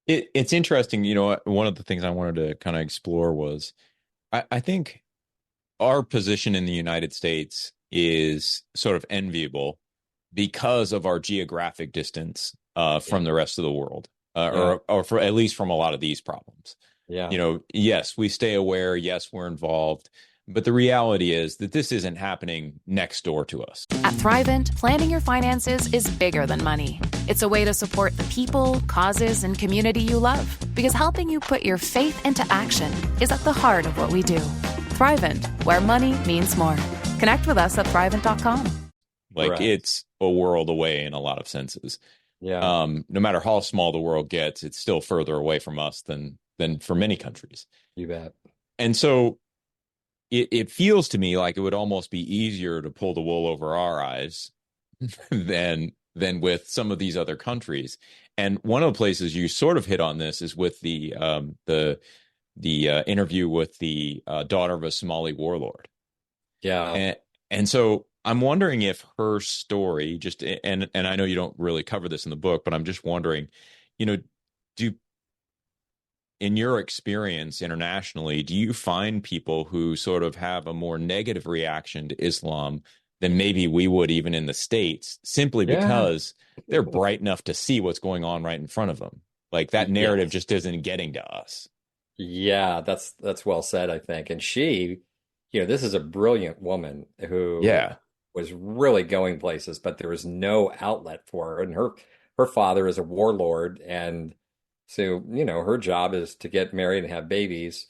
It's interesting. One of the things I wanted to kind of explore was I think our position in the United States is sort of enviable because of our geographic distance Yeah, from the rest of the world, yeah, or for at least from a lot of these problems. yeah. Yes, we stay aware. Yes, we're involved. But the reality is that this isn't happening next door to us. At Thrivent, planning your finances is bigger than money. It's a way to support the people, causes, and community you love. Because helping you put your faith into action is at the heart of what we do. Thrivent, where money means more. Connect with us at Thrivent.com. Like Correct. it's a world away in a lot of senses. Yeah, No matter how small the world gets, it's still further away from us than for many countries. you bet. And so it feels to me like it would almost be easier to pull the wool over our eyes than with some of these other countries. And one of the places you sort of hit on this is with the interview with the daughter of a Somali warlord. Yeah. And so I'm wondering if her story just and I know you don't really cover this in the book, but I'm just wondering, you know, do in your experience internationally, do you find people who sort of have a more negative reaction to Islam than maybe we would even in the States, simply Yeah. because they're bright enough to see what's going on right in front of them? Like that narrative Yes. just isn't getting to us. Yeah, that's well said, I think. And she, this is a brilliant woman who Yeah. was really going places, but there was no outlet for her. And her father is a warlord, and so, her job is to get married and have babies,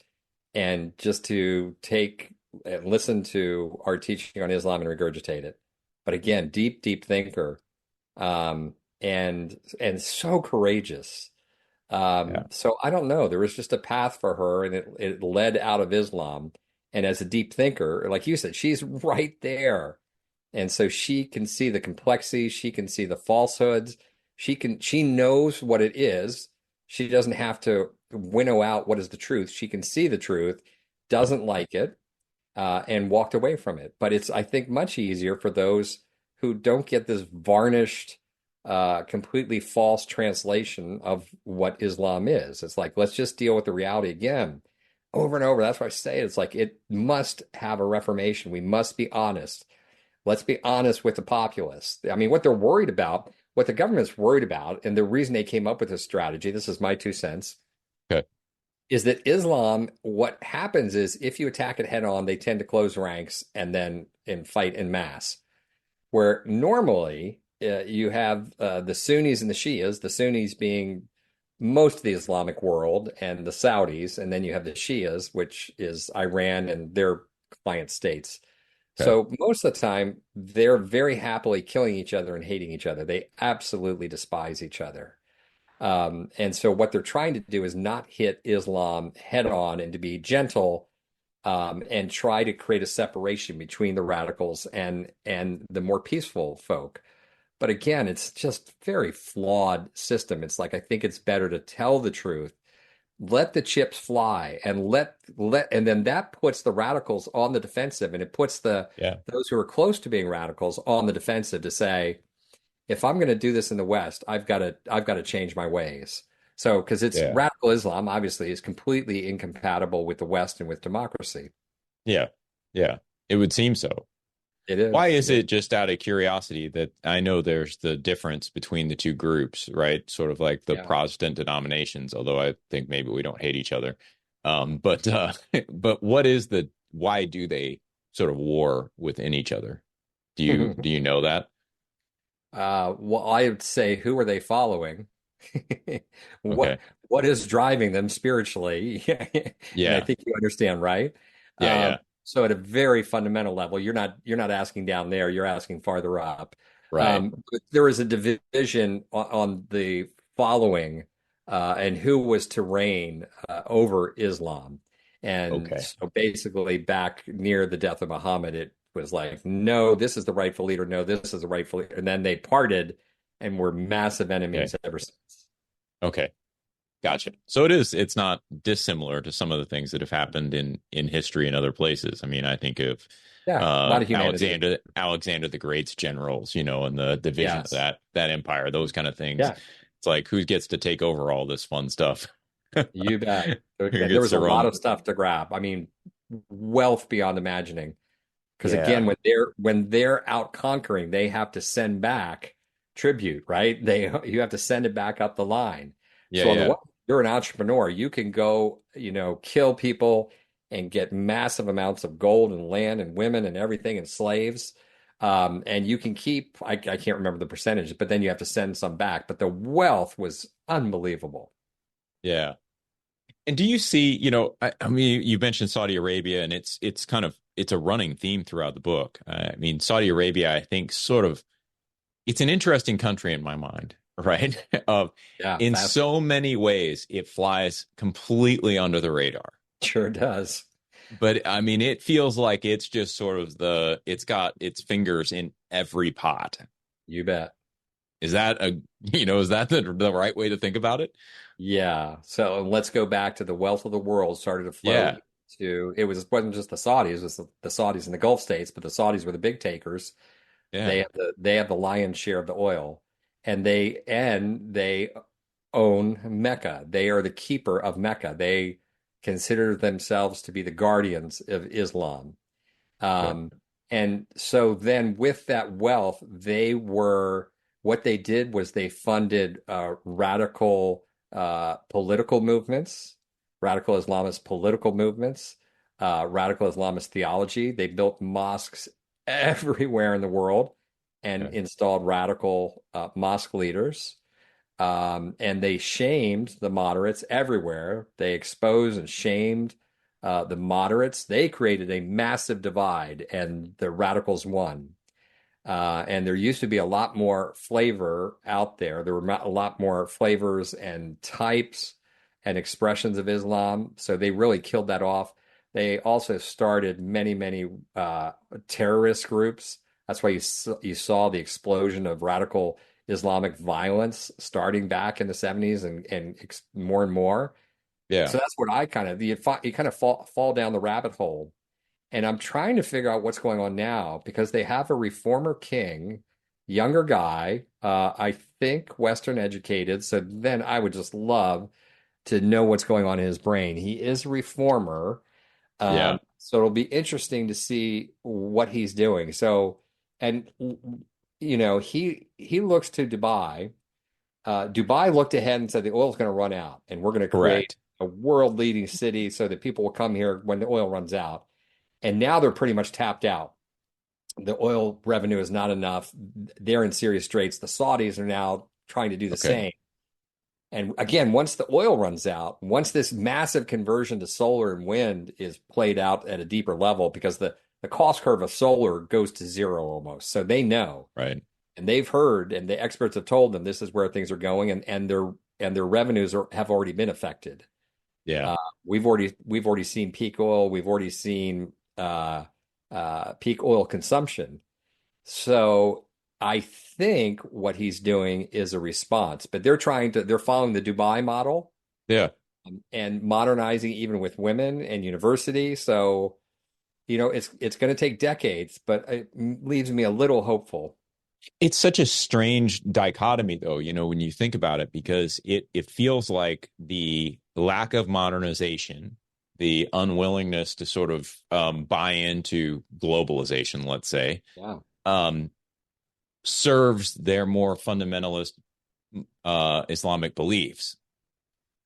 and just to take and listen to our teaching on Islam and regurgitate it. But again, deep, deep thinker, and so courageous. Yeah. So I don't know. There was just a path for her, and it led out of Islam. And as a deep thinker, like you said, she's right there. And so she can see the complexity, she can see the falsehoods, she knows what it is. She doesn't have to winnow out what is the truth. She can see the truth, doesn't like it, and walked away from it. But it's, I think, much easier for those who don't get this varnished, completely false translation of what Islam is. It's like, let's just deal with the reality again, over and over. That's why I say it. It's like it must have a reformation. We must be honest. Let's be honest with the populace. I mean, what they're worried about, what the government's worried about, and the reason they came up with this strategy, this is my 2 cents, Okay. is that Islam, what happens is if you attack it head on, they tend to close ranks and fight en masse. Where normally you have the Sunnis and the Shias, the Sunnis being most of the Islamic world and the Saudis, and then you have the Shias, which is Iran and their client states. Okay. So most of the time, they're very happily killing each other and hating each other. They absolutely despise each other. And so what they're trying to do is not hit Islam head on and to be gentle, and try to create a separation between the radicals and the more peaceful folk. But again, it's just very flawed system. It's like, I think it's better to tell the truth, let the chips fly, and and then that puts the radicals on the defensive, and it puts those who are close to being radicals on the defensive to say, if I'm going to do this in the West, I've got to change my ways. So, because it's radical Islam, obviously, is completely incompatible with the West and with democracy. Yeah. Yeah. It would seem so. It is. Why is it, just out of curiosity, that I know there's the difference between the two groups, right? Sort of like the Protestant denominations, although I think maybe we don't hate each other. But why do they sort of war within each other? Do you know that? Well, I would say, who are they following? Okay. What is driving them spiritually? Yeah. And I think you understand, right? Yeah. So at a very fundamental level, you're not asking down there, you're asking farther up. Right. But there is a division on the following, and who was to reign over Islam. And so basically back near the death of Muhammad, it was like, no, this is the rightful leader. No, this is the rightful leader. And then they parted and were massive enemies ever since. Okay. Gotcha. So it's not dissimilar to some of the things that have happened in history in other places. I mean, I think of a lot of humanity. Alexander the Great's generals, and the division of that empire, those kind of things. Yeah. It's like, who gets to take over all this fun stuff? You bet. There was a lot of stuff to grab. I mean, wealth beyond imagining. Because again, when they're out conquering, they have to send back tribute, right? You have to send it back up the line. You're an entrepreneur. You can go, kill people and get massive amounts of gold and land and women and everything and slaves. And you can keep, I can't remember the percentage, but then you have to send some back. But the wealth was unbelievable. Yeah. And do you see, I mean, you mentioned Saudi Arabia, and it's a running theme throughout the book. I mean, Saudi Arabia, I think, it's an interesting country in my mind, right? In so many ways, it flies completely under the radar. Sure does. But I mean, it feels like it's just sort of it's got its fingers in every pot. You bet. Is that the right way to think about it? Yeah. So let's go back to the wealth of the world started to flow it wasn't just the Saudis, it was the Saudis in the Gulf states, but the Saudis were the big takers. Yeah. They have the lion's share of the oil, and they own Mecca. They are the keeper of Mecca. They consider themselves to be the guardians of Islam. And so then with that wealth, what they did was they funded radical political movements, radical Islamist political movements, radical Islamist theology. They built mosques everywhere in the world and installed radical mosque leaders. And they shamed the moderates everywhere. They exposed and shamed the moderates. They created a massive divide, and the radicals won. And there used to be a lot more flavor out there. There were a lot more flavors and types and expressions of Islam. So they really killed that off. they also started many terrorist groups. That's why you saw the explosion of radical Islamic violence starting back in the 70s and more and more. Yeah. So that's what I kind of you kind of fall down the rabbit hole. And I'm trying to figure out what's going on now because they have a reformer king, younger guy, I think Western educated. So then I would just love to know what's going on in his brain. He is a reformer. Yeah. So it'll be interesting to see what he's doing. So, and he looks to Dubai. Dubai looked ahead and said the oil's going to run out, and we're going to create Correct. a world-leading city so that people will come here when the oil runs out. And now they're pretty much tapped out. The oil revenue is not enough. They're in serious straits. The Saudis are now trying to do the Okay. same. And again, once the oil runs out, once this massive conversion to solar and wind is played out at a deeper level, because the cost curve of solar goes to zero almost. So they know Right. and they've heard, and the experts have told them this is where things are going, and their revenues have already been affected. Yeah. We've already seen peak oil. We've already seen peak oil consumption. So I think what he's doing is a response, but they're following the Dubai model Yeah. and modernizing even with women and university. So, it's going to take decades, but it leaves me a little hopeful. It's such a strange dichotomy, though, when you think about it, because it feels like the lack of modernization, the unwillingness to sort of buy into globalization, let's say, Yeah. serves their more fundamentalist Islamic beliefs,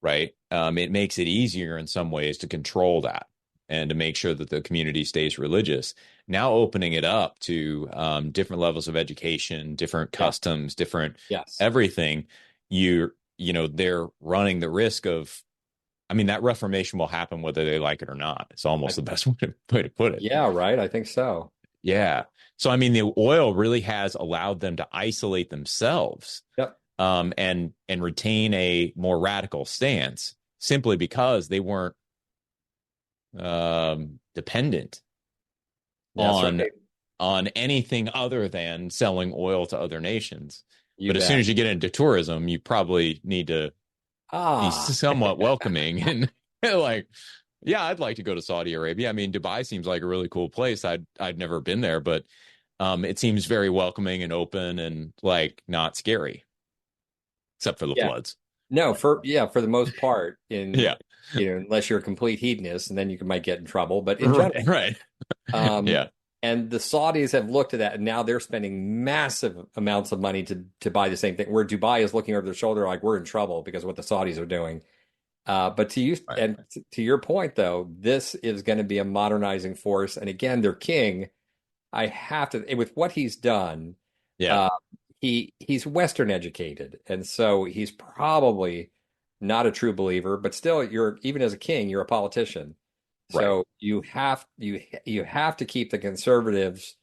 right? It makes it easier in some ways to control that and to make sure that the community stays religious. Now opening it up to different levels of education, different customs, different Yes. everything, they're running the risk of, that reformation will happen whether they like it or not. It's almost the best way to put it. Yeah, right. I think so. Yeah. So, the oil really has allowed them to isolate themselves, Yep. and retain a more radical stance simply because they weren't dependent That's on right. on anything other than selling oil to other nations. You But as soon bet. as you get into tourism, you probably need to be Ah, somewhat welcoming and like, yeah, I'd like to go to Saudi Arabia. Dubai seems like a really cool place. I'd never been there, but it seems very welcoming and open and like not scary, except for the yeah. floods. No, for the most part, Yeah. unless you're a complete hedonist, and then you might get in trouble. But in Right. general, Right. um, Yeah. and the Saudis have looked at that, and now they're spending massive amounts of money to buy the same thing. Where Dubai is looking over their shoulder, like we're in trouble because of what the Saudis are doing. But to you Right. and to your point, though, this is going to be a modernizing force. And again, their king, I have to, with what he's done, Yeah. uh, he's Western educated, and so he's probably not a true believer. But still, you're even as a king, you're a politician, Right. so you have to keep the conservatives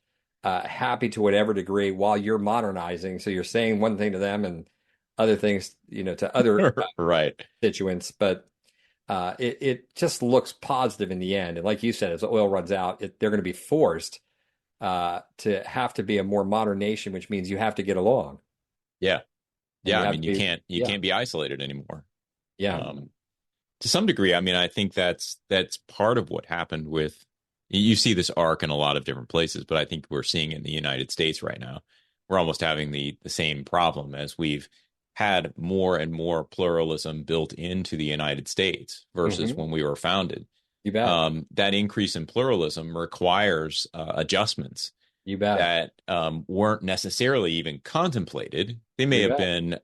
happy to whatever degree while you're modernizing. So you're saying one thing to them and other things, to other Right. constituents, but it just looks positive in the end. And like you said, as the oil runs out, they're going to be forced to have to be a more modern nation, which means you have to get along. Yeah. And Yeah. you have to You be, can't be isolated anymore. yeah, Um, to some degree, I think that's part of what happened with, you see this arc in a lot of different places, but I think we're seeing it in the United States right now. We're almost having the same problem as we've had more and more pluralism built into the United States versus hmm when we were founded. you bet, That increase in pluralism requires adjustments you bet, that weren't necessarily even contemplated. you bet.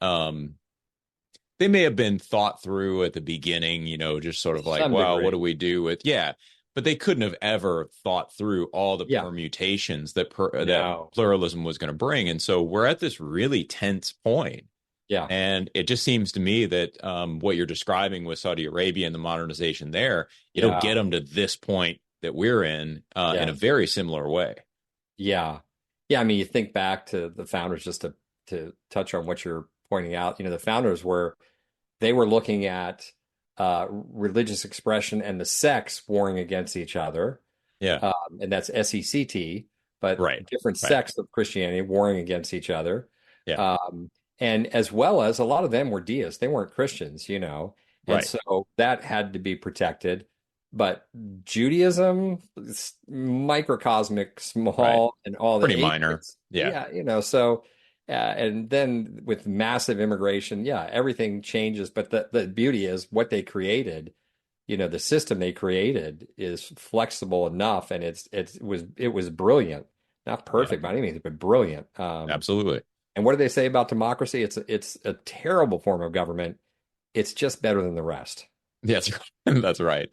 They may have been thought through at the beginning, just sort To of like, some well, what do degree, we do with, yeah, but they couldn't have ever thought through all the yeah, permutations that no, pluralism was going to bring. And so we're at this really tense point. yeah, And it just seems to me that what you're describing with Saudi Arabia and the modernization there, it'll yeah, get them to this point that we're in a yeah, very similar way. yeah, yeah. I mean, you think back to the founders, just to touch on what you're pointing out. The founders they were looking at religious expression and the sects warring against each other. Yeah. And that's SECT, but Right. different Right. sects of Christianity warring against each other. Yeah. And as well as a lot of them were deists. They weren't Christians, you know. And Right. so that had to be protected. But Judaism, microcosmic, Right. small, and all the Pretty minor. atheists. Yeah. Yeah, you know, so and then with massive immigration, yeah, everything changes. But the beauty is what they created, you know, the system they created is flexible enough, and it was brilliant. Not Yeah. perfect by any means, but brilliant. Absolutely. And what do they say about democracy? It's a terrible form of government. It's just better than the rest. Yes, that's right.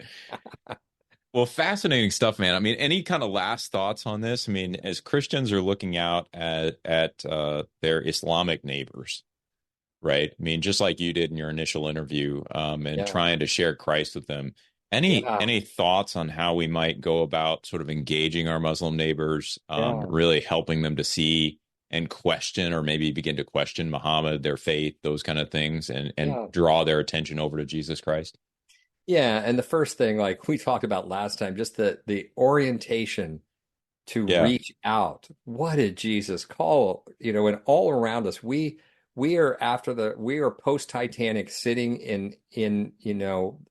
Well, fascinating stuff, man. I mean, any kind of last thoughts on this? I mean, as Christians are looking out at their Islamic neighbors, right? I mean, just like you did in your initial interview, and Yeah, trying to share Christ with them. yeah, Any thoughts on how we might go about sort of engaging our Muslim neighbors, yeah, really helping them to see and question, or maybe begin to question Muhammad, their faith, those kind of things, and yeah. draw their attention over to Jesus Christ? Yeah, and the first thing, like we talked about last time, just the orientation to Yeah, reach out. What did Jesus call? You know, and all around us, we are we are post Titanic, sitting in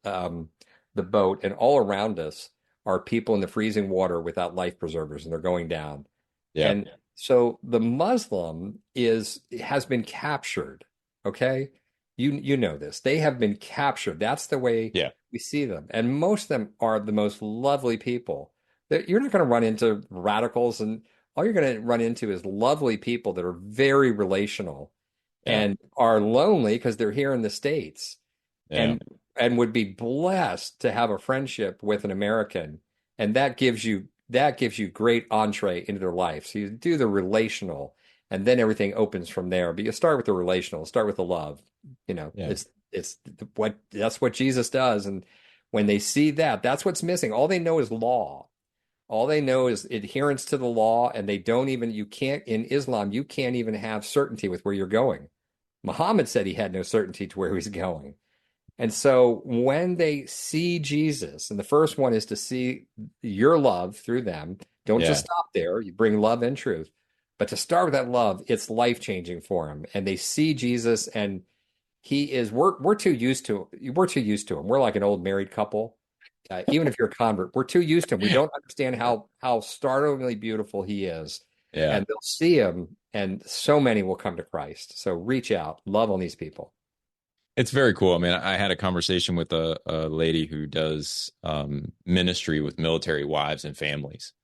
the boat, and all around us are people in the freezing water without life preservers, and they're going down. yeah, And so the Muslim has been captured. Okay, you know this. They have been captured. That's the way yeah, we see them, and most of them are the most lovely people. You're not going to run into radicals, and all you're going to run into is lovely people that are very relational yeah, and are lonely because they're here in the States, yeah, and would be blessed to have a friendship with an American, and that gives you great entree into their life. So you do the relational, and then everything opens from there. But you start with the relational, start with the love. You know, yeah. it's what that's what Jesus does, and when they see that, that's what's missing. All they know is law. All they know is adherence to the law, and they don't even, you can't, in Islam, you can't even have certainty with where you're going. Muhammad said he had no certainty to where he's going. And so when they see Jesus, and the first one is to see your love through them, don't just Yeah. stop there. You bring love and truth, but to start with that love, it's life changing for them. And they see Jesus, and we're too used to, we're too used to him. We're like an old married couple. Even if you're a convert, we're too used to him. We don't understand how startlingly beautiful he is. Yeah. And they'll see him, and so many will come to Christ. So reach out, love on these people. It's very cool. I mean, I had a conversation with a lady who does ministry with military wives and families.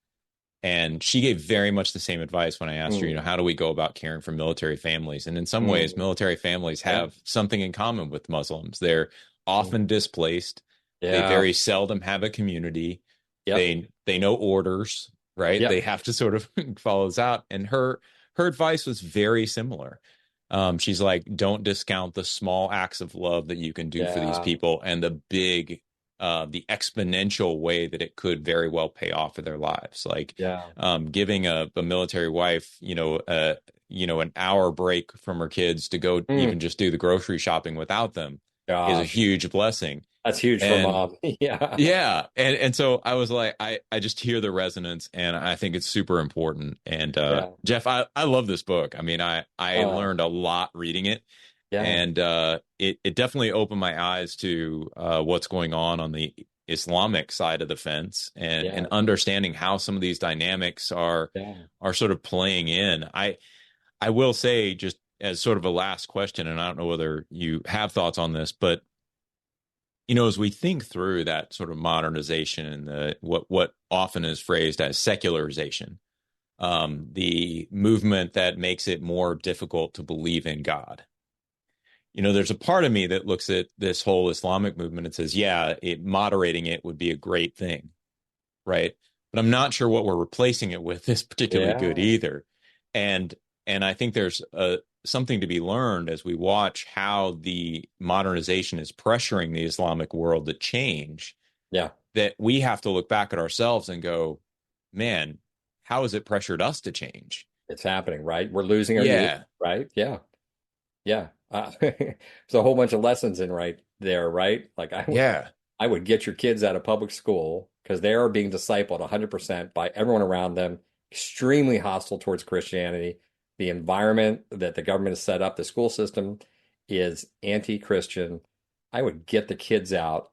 And she gave very much the same advice when I asked her, Mm, how do we go about caring for military families? And in some ways, mm, military families yeah, have something in common with Muslims. They're mm, often displaced. They yeah, very seldom have a community. yep, They know orders, right? yep, They have to sort of follow this out. And her advice was very similar. She's like, don't discount the small acts of love that you can do for these yeah, people, and the exponential way that it could very well pay off for their lives. Like, yeah, giving a military wife, an hour break from her kids to go mm, even just do the grocery shopping without them is a gosh, huge blessing. that's huge for And mom. Yeah, yeah, and so I was like, I just hear the resonance, and I think it's super important. And yeah, Jeff, I love this book. I mean, I uh, learned a lot reading it, yeah, and it definitely opened my eyes to what's going on the Islamic side of the fence, and yeah, understanding how some of these dynamics yeah, are sort of playing in. I will say, just as sort of a last question, and I don't know whether you have thoughts on this, but as we think through that sort of modernization and what often is phrased as secularization, the movement that makes it more difficult to believe in God. There's a part of me that looks at this whole Islamic movement and says, yeah, moderating it would be a great thing, right? But I'm not sure what we're replacing it with is particularly good yeah, either. And I think there's something to be learned as we watch how the modernization is pressuring the Islamic world to change, yeah. that we have to look back at ourselves and go, man, how has it pressured us to change? It's happening, right? We're losing our youth, Yeah. right? Yeah, yeah. There's a whole bunch of lessons in right there, right? Like Yeah. I would get your kids out of public school because they are being discipled 100% by everyone around them, extremely hostile towards Christianity. The environment that the government has set up, the school system is anti-Christian. I would get the kids out,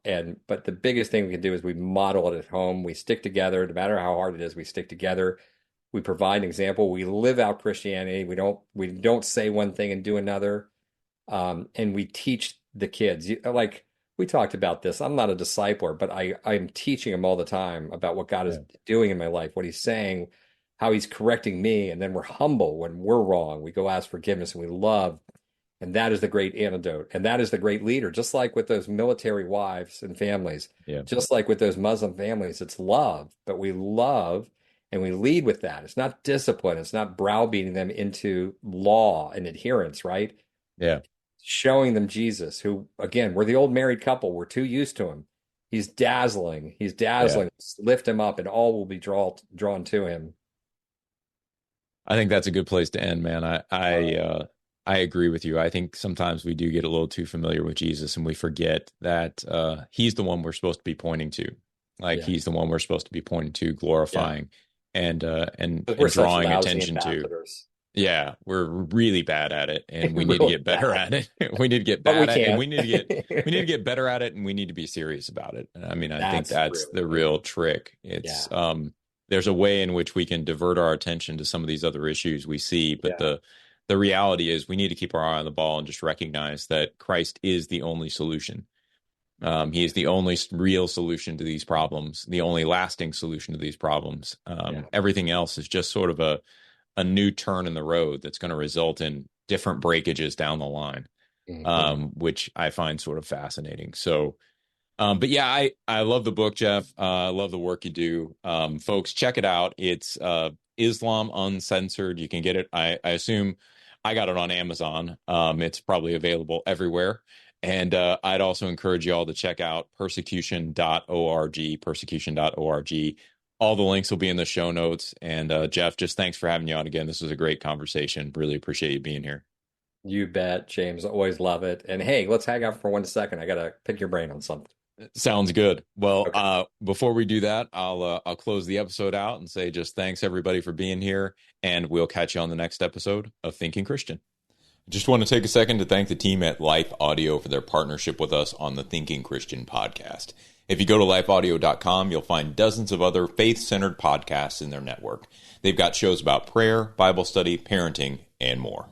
but the biggest thing we can do is we model it at home. We stick together, no matter how hard it is, we stick together. We provide an example. We live out Christianity. We don't say one thing and do another. And we teach the kids. Like we talked about this. I'm not a discipler, but I'm teaching them all the time about what God is doing in my life, what he's saying, how he's correcting me. And then we're humble when we're wrong. We go ask forgiveness and we love. And that is the great antidote. And that is the great leader. Just like with those military wives and families, just like with those Muslim families, it's love. But we love and we lead with that. It's not discipline. It's not browbeating them into law and adherence, right? Yeah. Showing them Jesus, who, again, we're the old married couple. We're too used to him. He's dazzling. He's dazzling. Yeah. Lift him up and all will be drawn to him. I think that's a good place to end, man. I agree with you. I think sometimes we do get a little too familiar with Jesus and we forget that he's the one we're supposed to be pointing to. Like he's the one we're supposed to be pointing to, glorifying and drawing attention to. Yeah, we're really bad at it and we need to get better at it. We need to get bad at it and we need to get better at it and we need to be serious about it. I mean, I think that's really the real trick. It's there's a way in which we can divert our attention to some of these other issues we see, but the reality is we need to keep our eye on the ball and just recognize that Christ is the only solution. He is the only real solution to these problems, the only lasting solution to these problems. Everything else is just sort of a new turn in the road that's going to result in different breakages down the line, which I find sort of fascinating. So, but yeah, I love the book, Jeff. I love the work you do. Folks, check it out. It's Islam Uncensored. You can get it. I assume I got it on Amazon. It's probably available everywhere. And I'd also encourage you all to check out persecution.org. All the links will be in the show notes. And Jeff, just thanks for having me on again. This was a great conversation. Really appreciate you being here. You bet, James. Always love it. And hey, let's hang out for 1 second. I got to pick your brain on something. Sounds good. Well, okay. Before we do that, I'll close the episode out and say just thanks everybody for being here. And we'll catch you on the next episode of Thinking Christian. Just want to take a second to thank the team at Life Audio for their partnership with us on the Thinking Christian podcast. If you go to lifeaudio.com, you'll find dozens of other faith-centered podcasts in their network. They've got shows about prayer, Bible study, parenting, and more.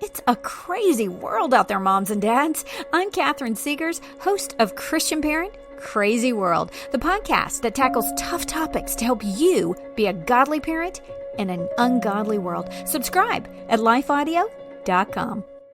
It's a crazy world out there, moms and dads. I'm Catherine Seegers, host of Christian Parent, Crazy World, the podcast that tackles tough topics to help you be a godly parent in an ungodly world. Subscribe at lifeaudio.com.